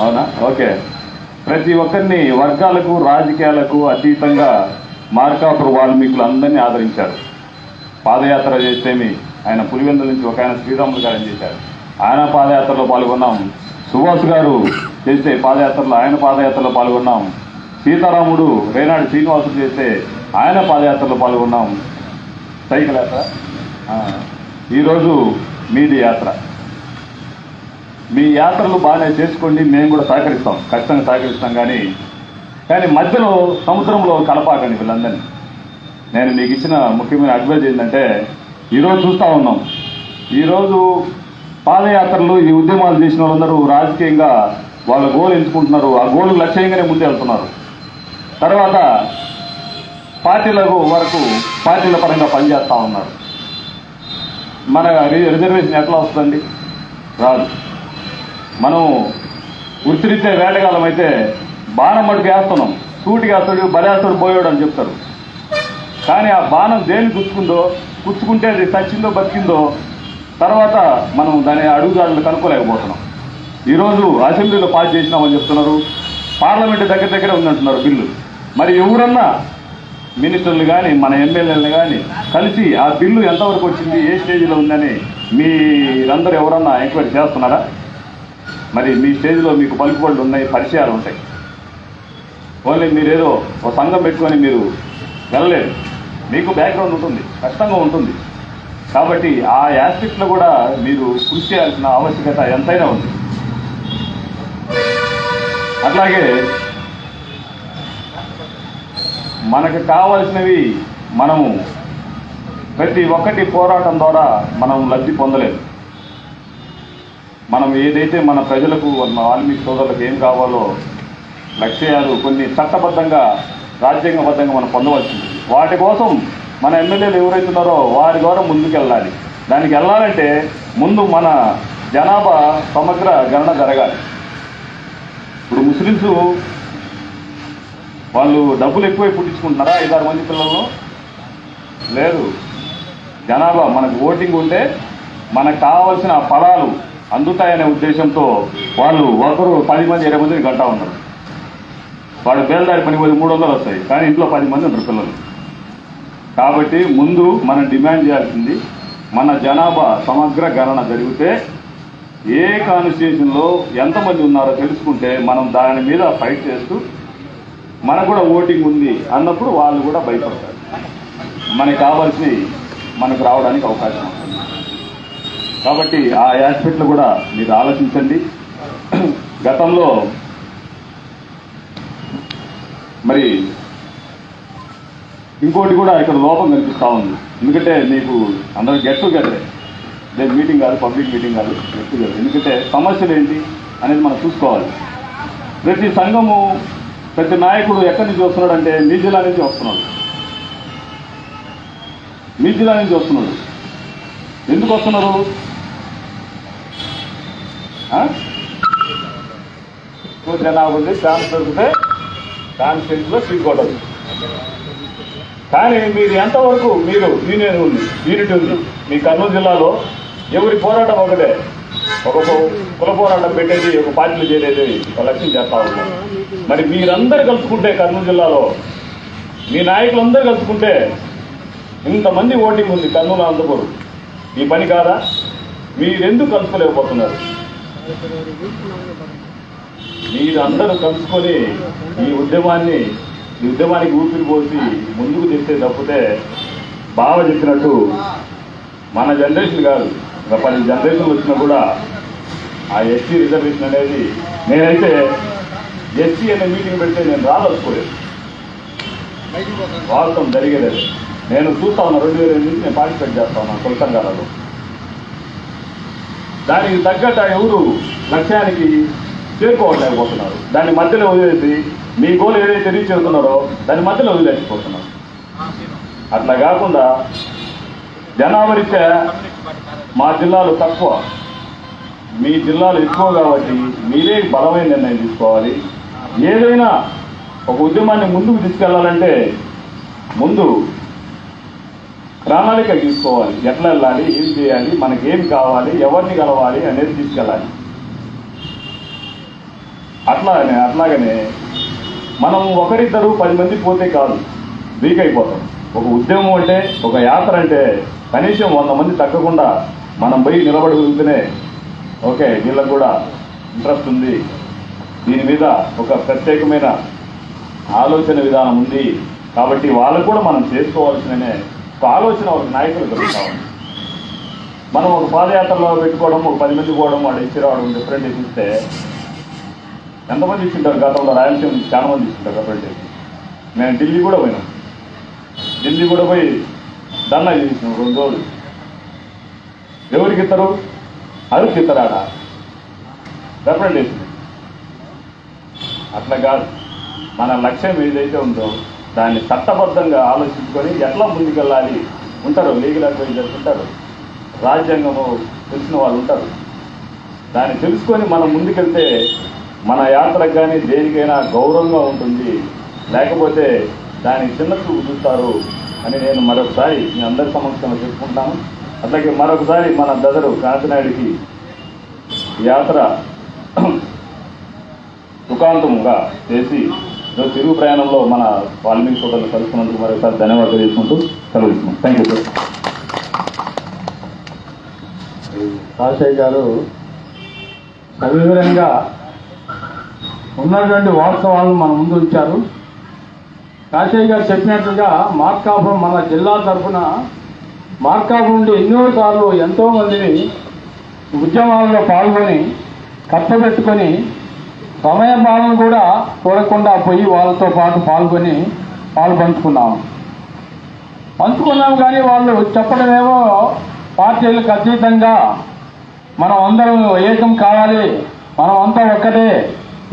S6: అవునా? ఓకే. ప్రతి ఒక్కరిని వర్గాలకు, రాజకీయాలకు అతీతంగా మార్కాపురం వాల్మీకులు అందరినీ ఆదరించారు. పాదయాత్ర చేస్తేమి ఆయన పులివెందుల నుంచి ఒక ఆయన శ్రీరాములు గారు చేశారు, ఆయన పాదయాత్రలో పాల్గొన్నాం. సుభాష్ గారు చేస్తే ఆయన పాదయాత్రలో పాల్గొన్నాం. సీతారాముడు రేనాడు శ్రీనివాసుడు చేస్తే ఆయన పాదయాత్రలో పాల్గొన్నాం. సైకిల్ యాత్ర. ఈరోజు మీది యాత్ర. మీ యాత్రలు బాగానే చేసుకోండి, మేము కూడా సహకరిస్తాం, ఖచ్చితంగా సహకరిస్తాం. కానీ మధ్యలో సముద్రంలో కలపాకండి వీళ్ళందరినీ. నేను మీకు ఇచ్చిన ముఖ్యమైన అడ్వైజ్ ఏంటంటే, ఈరోజు చూస్తూ ఉన్నాం, ఈరోజు పాదయాత్రలు ఈ ఉద్యమాలు చేసిన వాళ్ళందరూ రాజకీయంగా వాళ్ళ గోల్ ఎంచుకుంటున్నారు. ఆ గోల్ లక్ష్యంగానే ముందు వెళ్తున్నారు. తర్వాత పార్టీల పరంగా పనిచేస్తూ ఉన్నారు. మన రిజర్వేషన్ ఎట్లా వస్తుందండి? రాదు. మనం వృత్తిరీత్యా వేటగాలం అయితే బాణం మటుకు వేస్తున్నాం, సూటికి వేస్తాడు, బలేస్తాడు, పోయాడు అని చెప్తారు. కానీ ఆ బాణం దేని గుచ్చుకుంటే అది చచ్చిందో బతికిందో తర్వాత మనం దాని అడుగుజాడలు కనుక్కోలేకపోతున్నాం. ఈరోజు అసెంబ్లీలో పాస్ చేసినామని చెప్తున్నారు, పార్లమెంటు దగ్గర ఉందంటున్నారు బిల్లు. మరి ఎవరన్నా మినిస్టర్లు కానీ మన ఎమ్మెల్యేలు కానీ కలిసి ఆ బిల్లు ఎంతవరకు వచ్చింది, ఏ స్టేజ్లో ఉందని మీరందరూ ఎవరన్నా ఎంక్వైరీ చేస్తున్నారా? మరి మీ స్టేజ్లో మీకు పలుకుబడులు ఉన్నాయి, పరిచయాలు ఉంటాయి. ఓన్లీ మీరేదో ఒక సంఘం పెట్టుకొని మీరు వెళ్ళలేరు. మీకు బ్యాక్గ్రౌండ్ ఉంటుంది, కష్టంగా ఉంటుంది. కాబట్టి ఆ యాస్పెక్ట్లో కూడా మీరు కృషి చేయాల్సిన ఆవశ్యకత ఎంతైనా ఉంది. అట్లాగే మనకు కావాల్సినవి మనము ప్రతి ఒక్కటి పోరాటం ద్వారా మనం లబ్ధి పొందలేదు. మనం ఏదైతే మన ప్రజలకు, మన వాల్మీకి సోదరులకు ఏం కావాలో లక్ష్యాలు కొన్ని చట్టబద్ధంగా, రాజ్యాంగబద్ధంగా మనం పొందవలసింది. వాటి కోసం మన ఎమ్మెల్యేలు ఎవరైతున్నారో వారి ద్వారా ముందుకెళ్ళాలి. దానికి వెళ్ళాలంటే ముందు మన జనాభా సమగ్ర గణన జరగాలి. ఇప్పుడు ముస్లిమ్స్ వాళ్ళు డబ్బులు ఎక్కువై పుట్టించుకుంటున్నారా 5-6 మంది పిల్లలను? లేదు. జనాభా మనకు ఓటింగ్ ఉంటే మనకు కావాల్సిన ఫలాలు అందుతాయనే ఉద్దేశంతో వాళ్ళు ఒకరు 10 మంది 20 మందిని గంటా ఉన్నారు. వాడు బేల్దారి పని పోయి 300 వస్తాయి, కానీ ఇంట్లో 10 మంది ఉంటారు పిల్లలు. కాబట్టి ముందు మనం డిమాండ్ చేయాల్సింది మన జనాభా సమగ్ర గణన జరిగితే ఏ కాన్స్టిట్యూషన్లో ఎంతమంది ఉన్నారో తెలుసుకుంటే మనం దాని మీద ఫైట్ చేస్తూ మనకు కూడా ఓటింగ్ ఉంది అన్నప్పుడు వాళ్ళు కూడా భయపడతారు. మనకు కావాల్సినవి మనకు రావడానికి అవకాశం ఉంటుంది. కాబట్టి ఆ యాస్పెక్ట్లో కూడా మీరు ఆలోచించండి. గతంలో మరి ఇంకోటి కూడా ఇక్కడ లోపం కనిపిస్తూ ఉంది. ఎందుకంటే మీకు అందరూ గెట్ టుగెదరే, దేని మీటింగ్ కాదు, పబ్లిక్ మీటింగ్ కాదు, గెట్ టుగెదర్. ఎందుకంటే సమస్యలు ఏంటి అనేది మనం చూసుకోవాలి. ప్రతి సంఘము, ప్రతి నాయకుడు ఎక్కడి నుంచి వస్తున్నాడంటే మీ జిల్లా నుంచి వస్తున్నాడు. మీ జిల్లా నుంచి వస్తున్నారు. ఎందుకు వస్తున్నారు? జనాభా ఛాన్స్ దొరికితే కాన్స్టిట్యూన్సీలో సీట్ కొట్టదు. కానీ మీరు ఎంతవరకు మీరు యూనిటీ ఉంది మీ కర్నూలు జిల్లాలో. ఎవరి పోరాటం ఒకటే, ఒక కుల పోరాటం పెట్టేది, ఒక పార్టీలు చేరేది ఒక లక్ష్యం చేస్తా ఉన్నారు. మరి మీరందరూ కలుసుకుంటే కర్నూలు జిల్లాలో మీ నాయకులందరూ కలుసుకుంటే ఇంతమంది ఓటింగ్ ఉంది కర్నూలు అనంతపురం. ఈ పని కాదా? మీరెందుకు కలుసుకోలేకపోతున్నారు? మీరందరూ కలుసుకొని ఈ ఉద్యమానికి ఊపిరి పోసి ముందుకు తెస్తే తప్పితే బావ చెప్పినట్టు మన జనరేషన్ కాదు, 10 జనరేషన్లు వచ్చినా కూడా ఆ ఎస్సీ రిజర్వేషన్ అనేది, నేనైతే ఎస్సీ అనే మీటింగ్ పెడితే నేను రాదలుచుకోలేదు. వాస్తవం జరిగేది నేను చూస్తా ఉన్నా. 2008 నుంచి నేను పార్టిసిపేట్ చేస్తా ఉన్నాను కుల సంఘాలలో. దానికి తగ్గట్టు ఎవరు లక్ష్యానికి చేరుకోవట్లేకపోతున్నారు. దాన్ని మధ్యలో వదిలేసి మీ గోల్ ఏదైతే రీచ్ అవుతున్నారో దాని మధ్యలో వదిలేసిపోతున్నారు. అట్లా కాకుండా జనాభా రీత్యా మా జిల్లాలు తక్కువ, మీ జిల్లాలు ఎక్కువ కాబట్టి మీరే బలమైన నిర్ణయం తీసుకోవాలి. ఏదైనా ఒక ఉద్యమాన్ని ముందుకు తీసుకెళ్లాలంటే ముందు ప్రణాళిక తీసుకోవాలి. ఎట్లా వెళ్ళాలి, ఏం చేయాలి, మనకేం కావాలి, ఎవరిని కలవాలి అనేది తీసుకెళ్ళాలి. అట్లాగనే మనం ఒకరిద్దరు 10 మంది పోతే కాదు, వీక్ అయిపోతాం. ఒక ఉద్యమం అంటే, ఒక యాత్ర అంటే కనీసం 100 మంది తగ్గకుండా మనం పోయి నిలబడగలిగితేనే ఓకే వీళ్ళకు కూడా ఇంట్రెస్ట్ ఉంది, దీని మీద ఒక ప్రత్యేకమైన ఆలోచన విధానం ఉంది కాబట్టి వాళ్ళకు కూడా మనం చేసుకోవాల్సిననే ఒక ఆలోచన ఒక నాయకులు కలుగుతాం. మనం ఒక పాదయాత్రలో పెట్టుకోవడం, ఒక 10 మంది పోవడం, వాడు ఇచ్చి రావడం డిఫరెంట్ ఇస్తే ఎంతమంది ఇచ్చింటారు? గతంలో రాయలసీమ నుంచి చాలా మంది ఇచ్చింటారు డిఫరెంట్. నేను ఢిల్లీ కూడా పోయినాం. ఢిల్లీ కూడా పోయి ధర్నా చేసినాం 2 రోజులు. ఎవరికి ఇస్తారు? అరుకు ఇస్తారాడ రిప్రజెంటేషన్. అట్లా కాదు, మన లక్ష్యం ఏదైతే ఉందో దాన్ని చట్టబద్ధంగా ఆలోచించుకొని ఎట్లా ముందుకెళ్ళాలి. ఉంటారు లీగల్ అడ్వైజర్స్ ఉంటారు, రాజ్యాంగము తెలిసిన వాళ్ళు ఉంటారు. దాన్ని తెలుసుకొని మనం ముందుకెళ్తే మన యాత్రకు కానీ దేనికైనా గౌరవంగా ఉంటుంది. లేకపోతే దానికి చిన్న చూపు చూస్తారు అని నేను మరొకసారి మీ అందరి సమక్షంలో చెప్పుకుంటాను. అట్లాగే మరొకసారి మన బ్రదరు కాంతినాయుడికి యాత్ర సుఖాంతంగా చేసి తిరుగు ప్రయాణంలో మన వాల్మీకి సోదరులు కలుసుకున్నందుకు మరొకసారి ధన్యవాదాలు తెలుసుకుంటూ సెలవుస్తున్నాం. Thank you sir.
S1: Kasaiah garu సవివరంగా ఉన్నటువంటి వాస్తవాలను మన ముందు ఉంచారు. కాశయ్య గారు చెప్పినట్లుగా మార్కాపురం మన జిల్లా తరఫున మార్కాపురం నుండి ఎన్నోసార్లు ఎంతోమందిని ఉద్యమాల్లో పాల్గొని కష్టపెట్టుకొని సమయ పాలన కూడా చూడకుండా పోయి వాళ్ళతో పాటు పాలు పంచుకున్నాం. కానీ వాళ్ళు చెప్పడమేమో పార్టీలకు అతీతంగా మనం అందరం ఏకం కావాలి, మనం అంతా ఒక్కటే,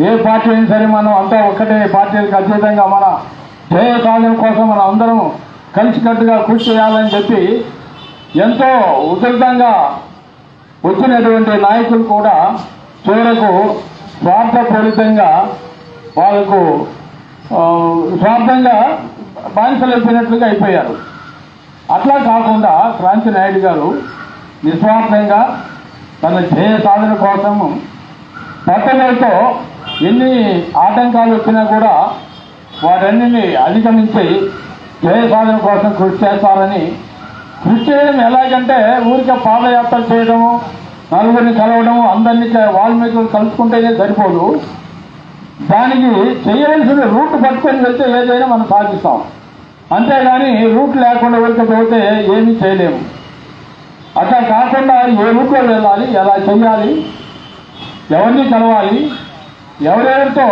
S1: ఏ పార్టీ అయినా సరే మనం అంతా ఒక్కటే, పార్టీలకు అతీతంగా మన ధ్యేయ సాధన కోసం మనం అందరం కలిసికట్టుగా కృషి చేయాలని చెప్పి ఎంతో ఉధృతంగా వచ్చినటువంటి నాయకులు కూడా చివరకు స్వార్థపూరితంగా వాళ్ళకు స్వార్థంగా బానిసలు అయిపోయినట్లుగా అయిపోయారు. అట్లా కాకుండా క్రాంతి నాయుడు గారు నిస్వార్థంగా తన ధ్యేయ సాధన కోసం పట్టణంతో ఎన్ని ఆటంకాలు వచ్చినా కూడా వాటన్నిటిని అధిగమించి ధ్యేయ సాధన కోసం కృషి చేస్తారని. కృషి చేయడం ఎలాగంటే ఊరికే పాదయాత్ర చేయడము, నలుగురిని కలవడము, అందరినీ వాల్మీకులు కలుసుకుంటేనే సరిపోదు. దానికి చేయవలసిన రూట్ పట్టుకొని వెళ్తే ఏదైనా మనం సాధిస్తాం. అంతేగాని రూట్ లేకుండా వెళ్ళకపోతే ఏమీ చేయలేము. అట్లా కాకుండా ఏ రూట్లో వెళ్ళాలి, ఎలా చేయాలి, ఎవరిని కలవాలి, ఎవరెవరితో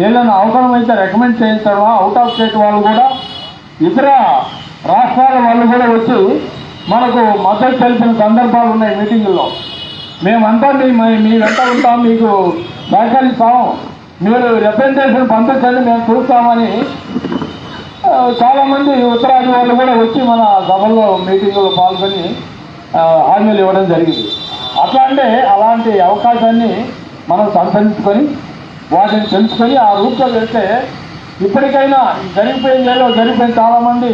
S1: ఏదైనా అవసరమైతే రికమెండ్ చేయించడమా, అవుట్ ఆఫ్ స్టేట్ వాళ్ళు కూడా ఇతర రాష్ట్రాల వాళ్ళు కూడా వచ్చి మనకు మద్దతు తెలిపిన సందర్భాలు ఉన్నాయి. మీటింగుల్లో మేమంతా మీ వెంట ఉంటాం, మీకు సహకరిస్తాం, మీరు రిప్రజెంటేషన్ పంపించండి మేము చూస్తామని చాలామంది ఉత్తరాది వాళ్ళు కూడా వచ్చి మన సభల్లో మీటింగులో పాల్గొని హామీలు ఇవ్వడం జరిగింది. అట్లా అంటే అలాంటి అవకాశాన్ని మనం సంతరించుకొని వాటిని తెలుసుకొని ఆ రూట్లో వెళ్తే ఇప్పటికైనా జరిగిపోయిన చాలామంది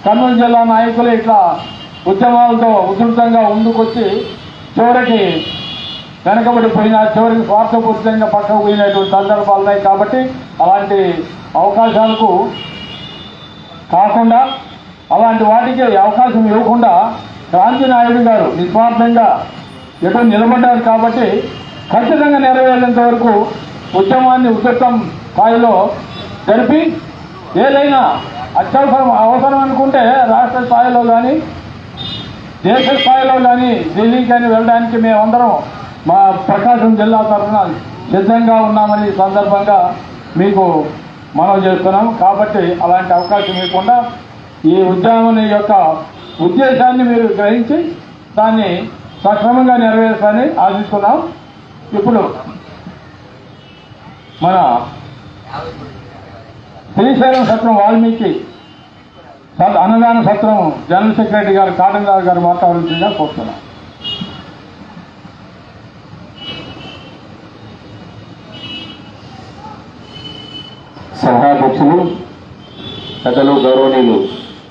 S1: కర్నూలు జిల్లా నాయకులు ఇట్లా ఉద్యమాలతో ఉధృతంగా ముందుకొచ్చి చివరికి వెనకబడిపోయిన చివరికి స్వార్థపూరితంగా పక్కకు పోయినటువంటి సందర్భాలు ఉన్నాయి. కాబట్టి అలాంటి అవకాశాలకు కాకుండా అలాంటి వాటికి అవకాశం ఇవ్వకుండా క్రాంతి నాయుడు గారు నిస్వార్థంగా ఎటో నిలబడ్డారు. కాబట్టి ఖచ్చితంగా నెరవేరేంత వరకు ఉద్యమాన్ని ఉధృతం స్థాయిలో జరిపి ఏదైనా అవసరం అనుకుంటే రాష్ట్ర స్థాయిలో కానీ దేశ స్థాయిలో కానీ ఢిల్లీ కానీ వెళ్ళడానికి మేమందరం మా ప్రకాశం జిల్లా తరఫున సిద్ధంగా ఉన్నామని ఈ సందర్భంగా మీకు మనవి చేస్తున్నాం. కాబట్టి అలాంటి అవకాశం ఇవ్వకుండా ఈ ఉద్యమం యొక్క ఉద్దేశాన్ని మీరు గ్రహించి దాన్ని సక్రమంగా నెరవేర్చాలని ఆశిస్తున్నాం. ఇప్పుడు మన శ్రీశైలం సత్రం వాల్మీకి అన్నదాన సత్రం జనరల్ సెక్రటరీ గారు కాటన్ రావు గారు మాట్లాడాల్సిందిగా కోరుతున్నాం.
S7: సభాధ్యక్షులు పెద్దలు గౌరవనీయులు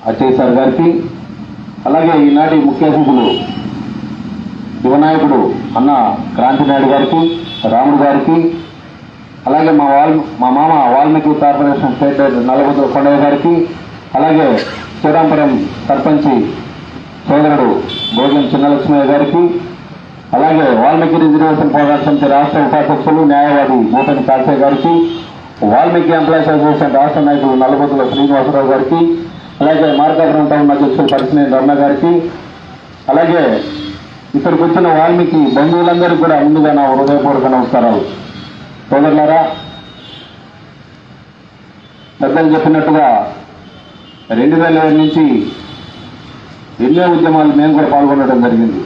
S7: అజయ్ సార్ గారికి, అలాగే ఈనాటి ముఖ్య అతిథులు యువనాయకుడు అన్న క్రాంతి నాయుడు గారికి, రాముడు గారికి, అలాగే మా మామ వాల్మీకి కార్పొరేషన్ స్టేట్ నల్లబుద్ర కొండయ్య గారికి, అలాగే శ్రీరాంపురం సర్పంచి సోదరుడు భోజనం చిన్నలక్ష్మయ్య గారికి, అలాగే వాల్మీకి రిజర్వేషన్ పోరాట సమితి రాష్ట్ర ఉపాధ్యక్షులు న్యాయవాది మూటని కాల్సే గారికి, వాల్మీకి ఎంప్లాయీస్ అసోసియేషన్ రాష్ట్ర నాయకులు నల్లబుద్దుల శ్రీనివాసరావు గారికి, అలాగే మార్కాపురం టౌన్ అధ్యక్షులు పరిశ్రమ రమణ గారికి, అలాగే ఇక్కడికి వచ్చిన వాల్మీకి బంధువులందరికీ కూడా ముందుగా నా హృదయపూర్వక నమస్కారాలు. సోదరులారా, పెద్దలు చెప్పినట్టుగా 2007 నుంచి ఎన్నో ఉద్యమాలు మేము కూడా పాల్గొనడం జరిగింది.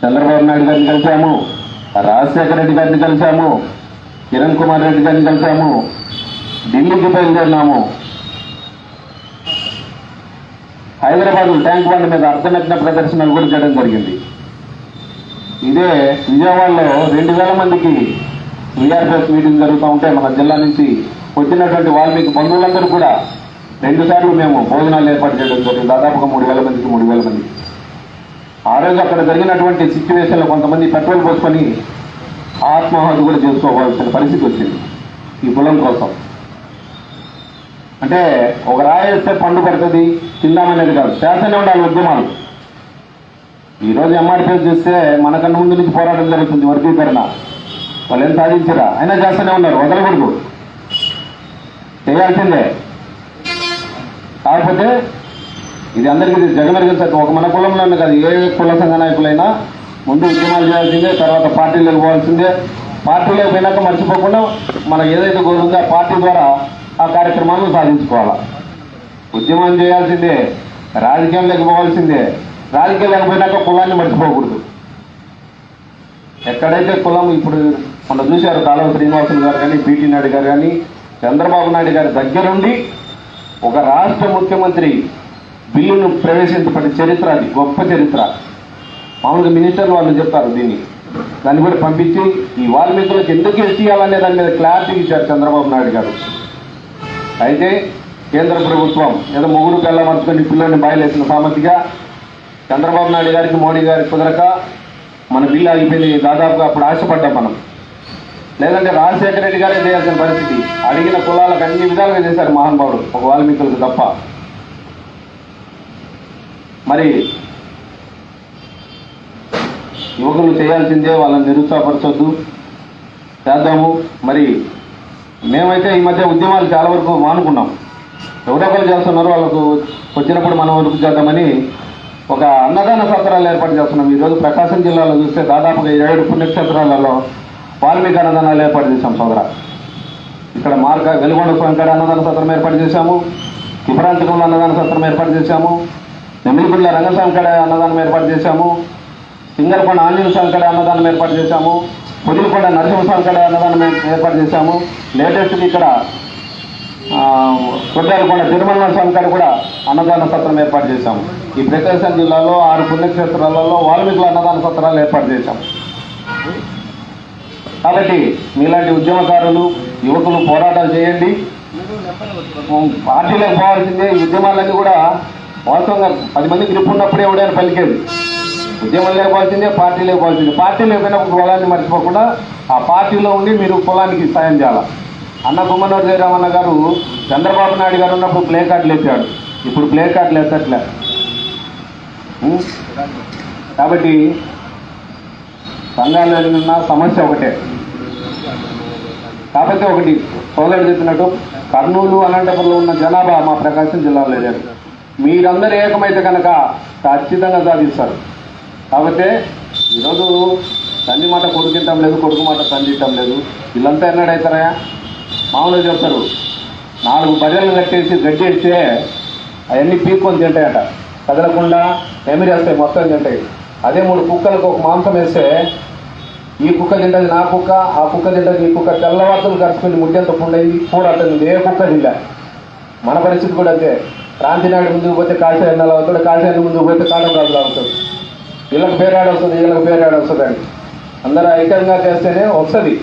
S7: చంద్రబాబు నాయుడు గారిని కలిశాము, రాజశేఖర రెడ్డి గారిని కలిశాము, కిరణ్ కుమార్ రెడ్డి గారిని కలిశాము, ఢిల్లీకి బయలుదేరినాము. హైదరాబాద్ ట్యాంక్ బండ్ మీద అర్ధనగ్న ప్రదర్శనలు కూడా చేయడం జరిగింది. ఇదే విజయవాడలో 2000 మందికి వీఆర్ఎస్ మీటింగ్ జరుగుతూ ఉంటే మన జిల్లా నుంచి వచ్చినటువంటి వాల్మీకి బంధువులందరూ కూడా 2 సార్లు మేము భోజనాలు ఏర్పాటు చేయడం జరిగింది. దాదాపుగా 3000 మందికి 3000 మంది. ఆ రోజు అక్కడ జరిగినటువంటి సిచ్యువేషన్లో కొంతమంది పెట్రోల్ పోసుకొని ఆత్మహత్య కూడా చేసుకోవాల్సిన పరిస్థితి వచ్చింది ఈ కులం కోసం. అంటే ఒక రాయేస్తే పండు పడుతుంది తిందామనేది కాదు, చేస్తూనే ఉండాలి ఉద్యమాలు. ఈరోజు ఎంఆర్పీఎస్ చూస్తే మనకన్నా ముందు నుంచి పోరాటం జరుగుతుంది, వర్గీకరణ వాళ్ళు ఏం సాధించారా అయినా చేస్తూనే ఉన్నారు, వదలకూడదు, చేయాల్సిందే. కాకపోతే ఇది అందరికీ జగమెరిగిన సత్యం. ఒక మన కులంలోనే కాదు, ఏ కుల సంఘ నాయకులైనా ముందు ఉద్యమాలు చేయాల్సిందే, తర్వాత పార్టీలకు పోవాల్సిందే. పార్టీలోకి పోయినాక మర్చిపోకుండా మనకు ఏదైతే గోల్ ఉందో ఆ పార్టీ ద్వారా ఆ కార్యక్రమాలను సాధించుకోవాలా. ఉద్యమం చేయాల్సిందే, రాజకీయం లేకపోవాల్సిందే. రాజకీయం లేకపోయినాక కులాన్ని మర్చిపోకూడదు. ఎక్కడైతే కులం ఇప్పుడు మనం చూశారు, కాలువ శ్రీనివాసులు గారు కానీ, బీటీ నాయుడు గారు కానీ, చంద్రబాబు నాయుడు గారి దగ్గరుండి ఒక రాష్ట్ర ముఖ్యమంత్రి బిల్లును ప్రవేశించబడిన చరిత్ర, అది గొప్ప చరిత్ర. మామూలుగా మినిస్టర్లు వాళ్ళు చెప్తారు దీన్ని, దాన్ని కూడా పంపించి ఈ వాల్మీకులకు ఎందుకు ఎత్తియాలనే దాని మీద క్లారిటీ ఇచ్చారు చంద్రబాబు నాయుడు గారు. అయితే కేంద్ర ప్రభుత్వం ఏదో మొగుడు పెళ్ళమర్చుకొని పిల్లల్ని బయలుదేసిన సామర్థ్యంగా చంద్రబాబు నాయుడు గారికి మోడీ గారికి కుదరక మన బిల్లు ఆగిపోయింది. దాదాపుగా అప్పుడు ఆశపడ్డాం మనం. లేదంటే రాజశేఖర రెడ్డి గారే చేయాల్సిన పరిస్థితి. అడిగిన కులాలకు అన్ని విధాలుగా చేశారు మహానుభావుడు, ఒక వాల్మీకులకు తప్ప. మరి యువకులు చేయాల్సిందే, వాళ్ళని నిరుత్సాహపరచొద్దు, చేద్దాము. మరి మేమైతే ఈ మధ్య ఉద్యమాలు చాలా వరకు మానుకున్నాం. ఎవరొకరు చేస్తున్నారు, వాళ్ళకు వచ్చినప్పుడు మనం వరకు చేద్దామని ఒక అన్నదాన సత్రాలు ఏర్పాటు చేస్తున్నాం. ఈరోజు ప్రకాశం జిల్లాలో చూస్తే దాదాపుగా 7 పుణ్యక్షేత్రాలలో వాల్మీకి అన్నదానాలు ఏర్పాటు చేశాం సోదర. ఇక్కడ వెలుగొండ స్వామికాడ అన్నదాన సత్రం ఏర్పాటు చేశాము, కిపరాంతకంలో అన్నదాన సత్రం ఏర్పాటు చేశాము, నెమ్మిలిపల్లి రంగస్వామి కాడ అన్నదానం ఏర్పాటు చేశాము, సింగరకొండ ఆంజనేయ స్వామి కాడ అన్నదానం ఏర్పాటు చేశాము, పొదిలికొండ నరసింహస్వామి కాడ అన్నదానం ఏర్పాటు చేశాము. లేటెస్ట్ ఇక్కడ కొట్టాలకొండ తిరుమల స్వామి గారు కూడా అన్నదాన సత్రం ఏర్పాటు చేశాము. ఈ ప్రకాశం జిల్లాలో 6 పుణ్యక్షేత్రాలలో వాల్మీకుల అన్నదాన సత్రాలు ఏర్పాటు చేశాము. కాబట్టి మీలాంటి ఉద్యమకారులు యువకులు పోరాటాలు చేయండి. పార్టీలకు పోవాల్సిందే. ఈ ఉద్యమాలన్నీ కూడా వాస్తవంగా 10 మంది గ్రిప్ ఉన్నప్పుడే ఎవడైనా పలికేది. ఉద్యమం లేకపోవాల్సిందే, పార్టీ లేకపోవాల్సిందే. పార్టీ లేకపోయినప్పుడు పొలాన్ని మర్చిపోకుండా ఆ పార్టీలో ఉండి మీరు పొలానికి సాయం చేయాలి. అన్న గుమ్మనూరు జయరామన్న గారు చంద్రబాబు నాయుడు గారు ఉన్నప్పుడు ప్లే కార్డులు ఎత్తాడు, ఇప్పుడు ప్లే కార్డులు ఎత్తట్లే. కాబట్టి సంఘాలు ఉన్న సమస్య ఒకటే. కాబట్టి ఒకటి సోదరుడు చెప్పినట్టు కర్నూలు అనంతపురంలో ఉన్న జనాభా మా ప్రకాశం జిల్లాలో లేదు. మీరందరూ ఏకమైతే కనుక ఖచ్చితంగా సాధిస్తారు. కాబట్టి ఈరోజు తండ్రి మాట కొడుకు తింటాం లేదు, కొడుకు మాట తండ్రి తింటాం లేదు. వీళ్ళంతా ఎన్నడైతారా? మామూలుగా చెప్తారు 4 బజలు కట్టేసి గడ్డి వేస్తే అవన్నీ పీక్కొని తింటాయట, కదలకుండా నెమిరేస్తాయి, మొత్తం తింటాయి. అదే 3 కుక్కలకు ఒక మాంసం వేస్తే ఈ కుక్క తింటది నా కుక్క, ఆ కుక్క తింటది ఈ కుక్క, తెల్లవారులు కరుచుకుని ముడ్డంత పుండైంది కూర అట్టంది, ఏ కుక్క తిందా. మన పరిస్థితి కూడా అంతే. క్రాంతినాయుడు ముందుకు పోతే కాశీ అన్నలా అవుతాడు, కాశీ అన్న ముందుకు పోతే కాటంరాజులా అవుతాడు. వీళ్ళకి పేరాడొస్తుంది, వీళ్ళకి పేరాడొస్తుంది అని అందరూ ఐక్యంగా చేస్తేనే వస్తుంది.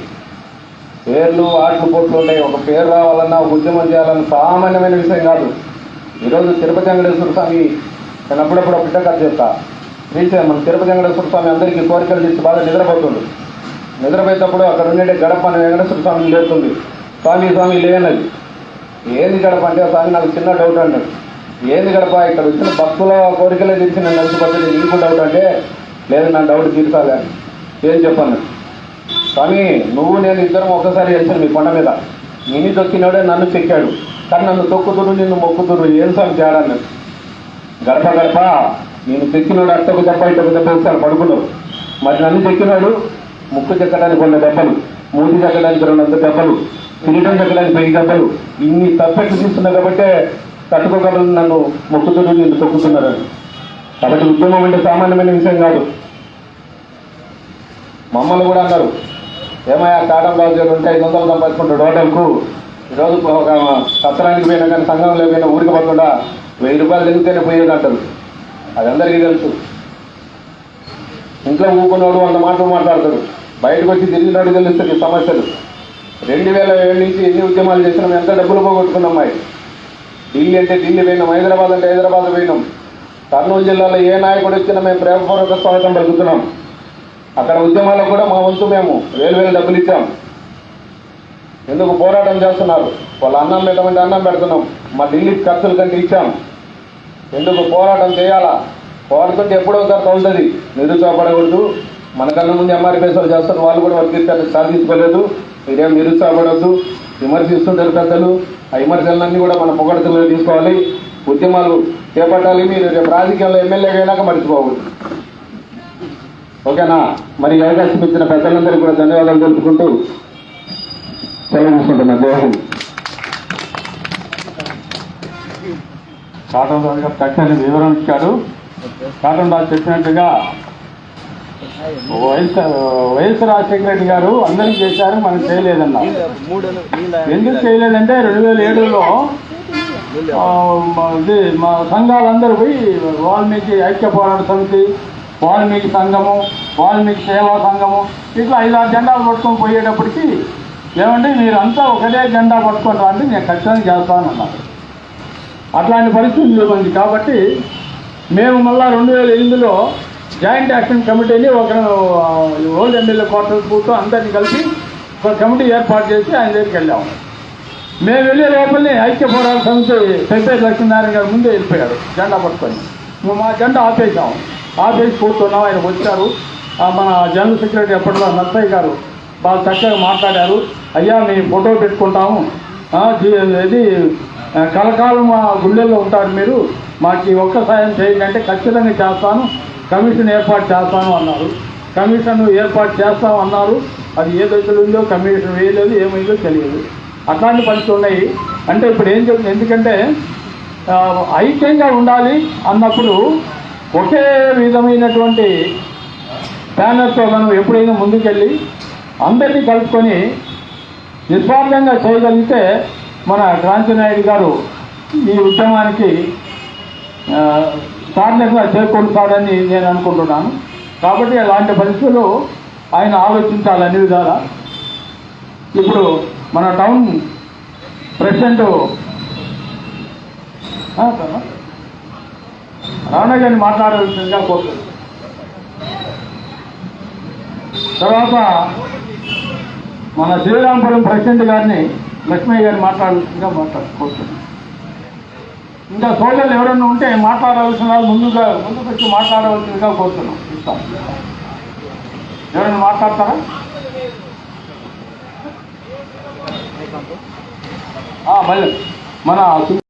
S7: పేర్లు ఆటలు పోట్లు ఉంటాయి. ఒక పేరు రావాలన్నా ఒక ఉద్యమం చేయాలన్నా సామాన్యమైన విషయం కాదు. ఈరోజు తిరుపతి వెంకటేశ్వర స్వామి నేను అప్పుడప్పుడు బిడ్డ కథ చెప్తా. మన తిరుపతి వెంకటేశ్వర స్వామి అందరికీ కోరికలు తీసి బాగా నిద్రపోతుంది. నిద్రపోయేటప్పుడు అక్కడ ఉండే గడప అని వెంకటేశ్వర స్వామి లేస్తుంది. స్వామి స్వామి లేనది. ఏంది గడప అంటే స్వామి నాకు చిన్న డౌట్ అన్నాడు. ఏంది గడప? ఇక్కడ వచ్చిన భక్తుల కోరికలే తీర్చి నన్ను నడిచిపోతుంది, నీకు డౌట్ అంటే లేదు నా డౌట్ తీర్చాలి అని. ఏం చెప్పాను? స్వామి నువ్వు నేను ఇద్దరం ఒక్కసారి వెళ్తాను మీ కొండ మీద, నిన్ను తొక్కినాడే నన్ను చెక్కాడు, కానీ నన్ను తొక్కుతురు నిన్ను మొక్కుతురు, ఏం స్వామి తేడా అన్నాడు. గడప గడప నేను చెక్కినాడు అట్టకు దెబ్బ ఇట్టకు దెబ్బ ఇస్తాను పడుకున్నావు, మరి నన్ను చెక్కినాడు ముక్కు చెక్కడానికి 2 దెబ్బలు, మూతి చెక్కడానికి 200 దెబ్బలు, కిరీటం చెక్కడానికి 1000 దెబ్బలు, ఇన్ని తప్పెట్లు తీసుకున్నా కాబట్టే తట్టుకోగలను నన్ను మొక్కుతురు నిన్ను తొక్కుతున్నారని. కాబట్టి ఉద్యమం అంటే సామాన్యమైన విషయం కాదు. మమ్మల్ని కూడా అన్నారు, ఏమయ్యా కాటం రాజు గారు ఉంటే 500 సంపాదించుకుంటాడు హోటల్కు, ఈరోజు ఒక సత్రానికి పోయినా కానీ సంఘంలో పోయినా ఊరికి పోకుండా 1000 రూపాయలు తిరిగితేనే పోయేది అంటారు. అది అందరికీ తెలుసు. ఇంట్లో ఊకున్నోడు 100 మాటలు మాట్లాడతాడు, బయటకు వచ్చి తిరిగినోడు తెలుస్తుంది సమస్యలు. 2007 నుంచి ఎన్ని ఉద్యమాలు చేసినాం, ఎంత డబ్బులు పోగొట్టుకున్నాం. ఢిల్లీ అంటే ఢిల్లీ పోయినాం, హైదరాబాద్ అంటే హైదరాబాద్ పోయినాం. కర్నూలు జిల్లాలో ఏ నాయకుడు వచ్చినా మేము ప్రేమపూర్వక స్వాగతం పలుకుతున్నాం. అక్కడ ఉద్యమాలకు కూడా మా వంతు మేము 1000 డబ్బులు ఇచ్చాం. ఎందుకు పోరాటం చేస్తున్నారు? వాళ్ళు అన్నం పెట్టమంటే అన్నం పెడుతున్నాం, మా ఢిల్లీ ఖర్చుల కంటే ఇచ్చాం. ఎందుకు పోరాటం చేయాలా? పోరాడుతుంటే ఎప్పుడో ఒకసారి తగులుతుంది, నిరుత్సాహపడకూడదు. మనకన్నా ముందు ఎంఆర్పీఎస్లు చేస్తారు, వాళ్ళు కూడా వర్గీకరణ సాధించుకోలేదు. మీరేం నిరుత్సాహపడద్దు. విమర్శిస్తుంటారు పెద్దలు, ఆ విమర్శలన్నీ కూడా మన పొగడతలో తీసుకోవాలి. ఉద్యమాలు చేపట్టాలి. మీరు రేపు రాజకీయాల్లో ఎమ్మెల్యేగా అయినాక మర్చిపోకూడదు. ఓకేనా? మరి అవకాశం ఇచ్చిన పెద్దలందరికీ కూడా ధన్యవాదాలు తెలుపుకుంటూ సెలవు తీసుకుంటున్నాను. దేవం
S1: కాటన్ రాజు గారు చక్కని వివరణ ఇచ్చాడు. కాటన్ రాజు చెప్పినట్టుగా వైఎస్ రాజశేఖర రెడ్డి గారు అందరికీ చేశారు, మనం చేయలేదన్నారు. ఎందుకు చేయలేదంటే 2007లో మా సంఘాలందరూ పోయి వాల్మీకి ఐక్య పోరాట సమితి, వాల్మీకి సంఘము, వాల్మీకి సేవా సంఘము ఇట్లా 5-6 జెండాలు పట్టుకొని పోయేటప్పటికి ఏమంటే మీరంతా ఒకటే జెండా పట్టుకొని రండి, నేను ఖచ్చితంగా చేస్తానన్నారు. అట్లాంటి పరిస్థితులు ఉంది. కాబట్టి మేము మళ్ళా 2008లో జాయింట్ యాక్షన్ కమిటీని ఒక ఓల్డ్ ఎమ్మెల్యే క్వార్టర్స్ కూర్చో అందరినీ కలిసి ఒక కమిటీ ఏర్పాటు చేసి ఆయన దగ్గరికి వెళ్ళాము. మేము వెళ్ళే లోపలనే ఐక్య పోరాట సమితి పెద్ద లక్ష్మీనారాయణ గారు ముందే వెళ్ళిపోయాడు జెండా పట్టుకొని. మేము మా జెండా ఆపేసాము, ఆపేసి కూర్చున్నాం. ఆయన వచ్చారు, మన జనరల్ సెక్రటరీ ఎప్పటిలో నర్సయ్య గారు బాగా చక్కగా మాట్లాడారు. అయ్యా మీ ఫోటో పెట్టుకుంటాము, ఇది కలకాలం మా గుండెల్లో ఉంటారు, మీరు మాకు ఒక్క సాయం చేయాలంటే ఖచ్చితంగా చేస్తాను, కమిషన్ ఏర్పాటు చేస్తాను అన్నారు. కమిషన్ ఏర్పాటు చేస్తాం అన్నారు. అది ఏ దశలో ఉందో కమిషన్ వేయలేదు, ఏమైందో తెలియదు. అట్లాంటి పరిస్థితులు ఉన్నాయి. అంటే ఇప్పుడు ఏం చెప్తుంది, ఎందుకంటే ఐక్యంగా ఉండాలి అన్నప్పుడు ఒకే విధమైనటువంటి బ్యానర్తో మనం ఎప్పుడైనా ముందుకెళ్ళి అందరినీ కలుపుకొని నిస్వార్థంగా చేయగలిగితే మన క్రాంతి నాయుడు గారు ఈ ఉద్యమానికి సార్లుగా చేకూరుతారని నేను అనుకుంటున్నాను. కాబట్టి అలాంటి పరిస్థితులు ఆయన ఆలోచించాలి అన్ని విధాలా. ఇప్పుడు మన టౌన్ ప్రెసిడెంట్ రావణ గారిని మాట్లాడాల్సిందిగా కోరుతుంది. తర్వాత మన శ్రీరాంపురం ప్రెసిడెంట్ గారిని లక్ష్మయ్య గారిని మాట్లాడాల్సిందిగా కోరుతుంది. ఇంకా సోదరులు ఎవరైనా ఉంటే మాట్లాడవలసిన వాళ్ళు ముందుకు వచ్చి మాట్లాడవలసిందిగా కోరుతున్నాం. ఇస్తాం. ఎవరైనా మాట్లాడతారా? మళ్ళీ మన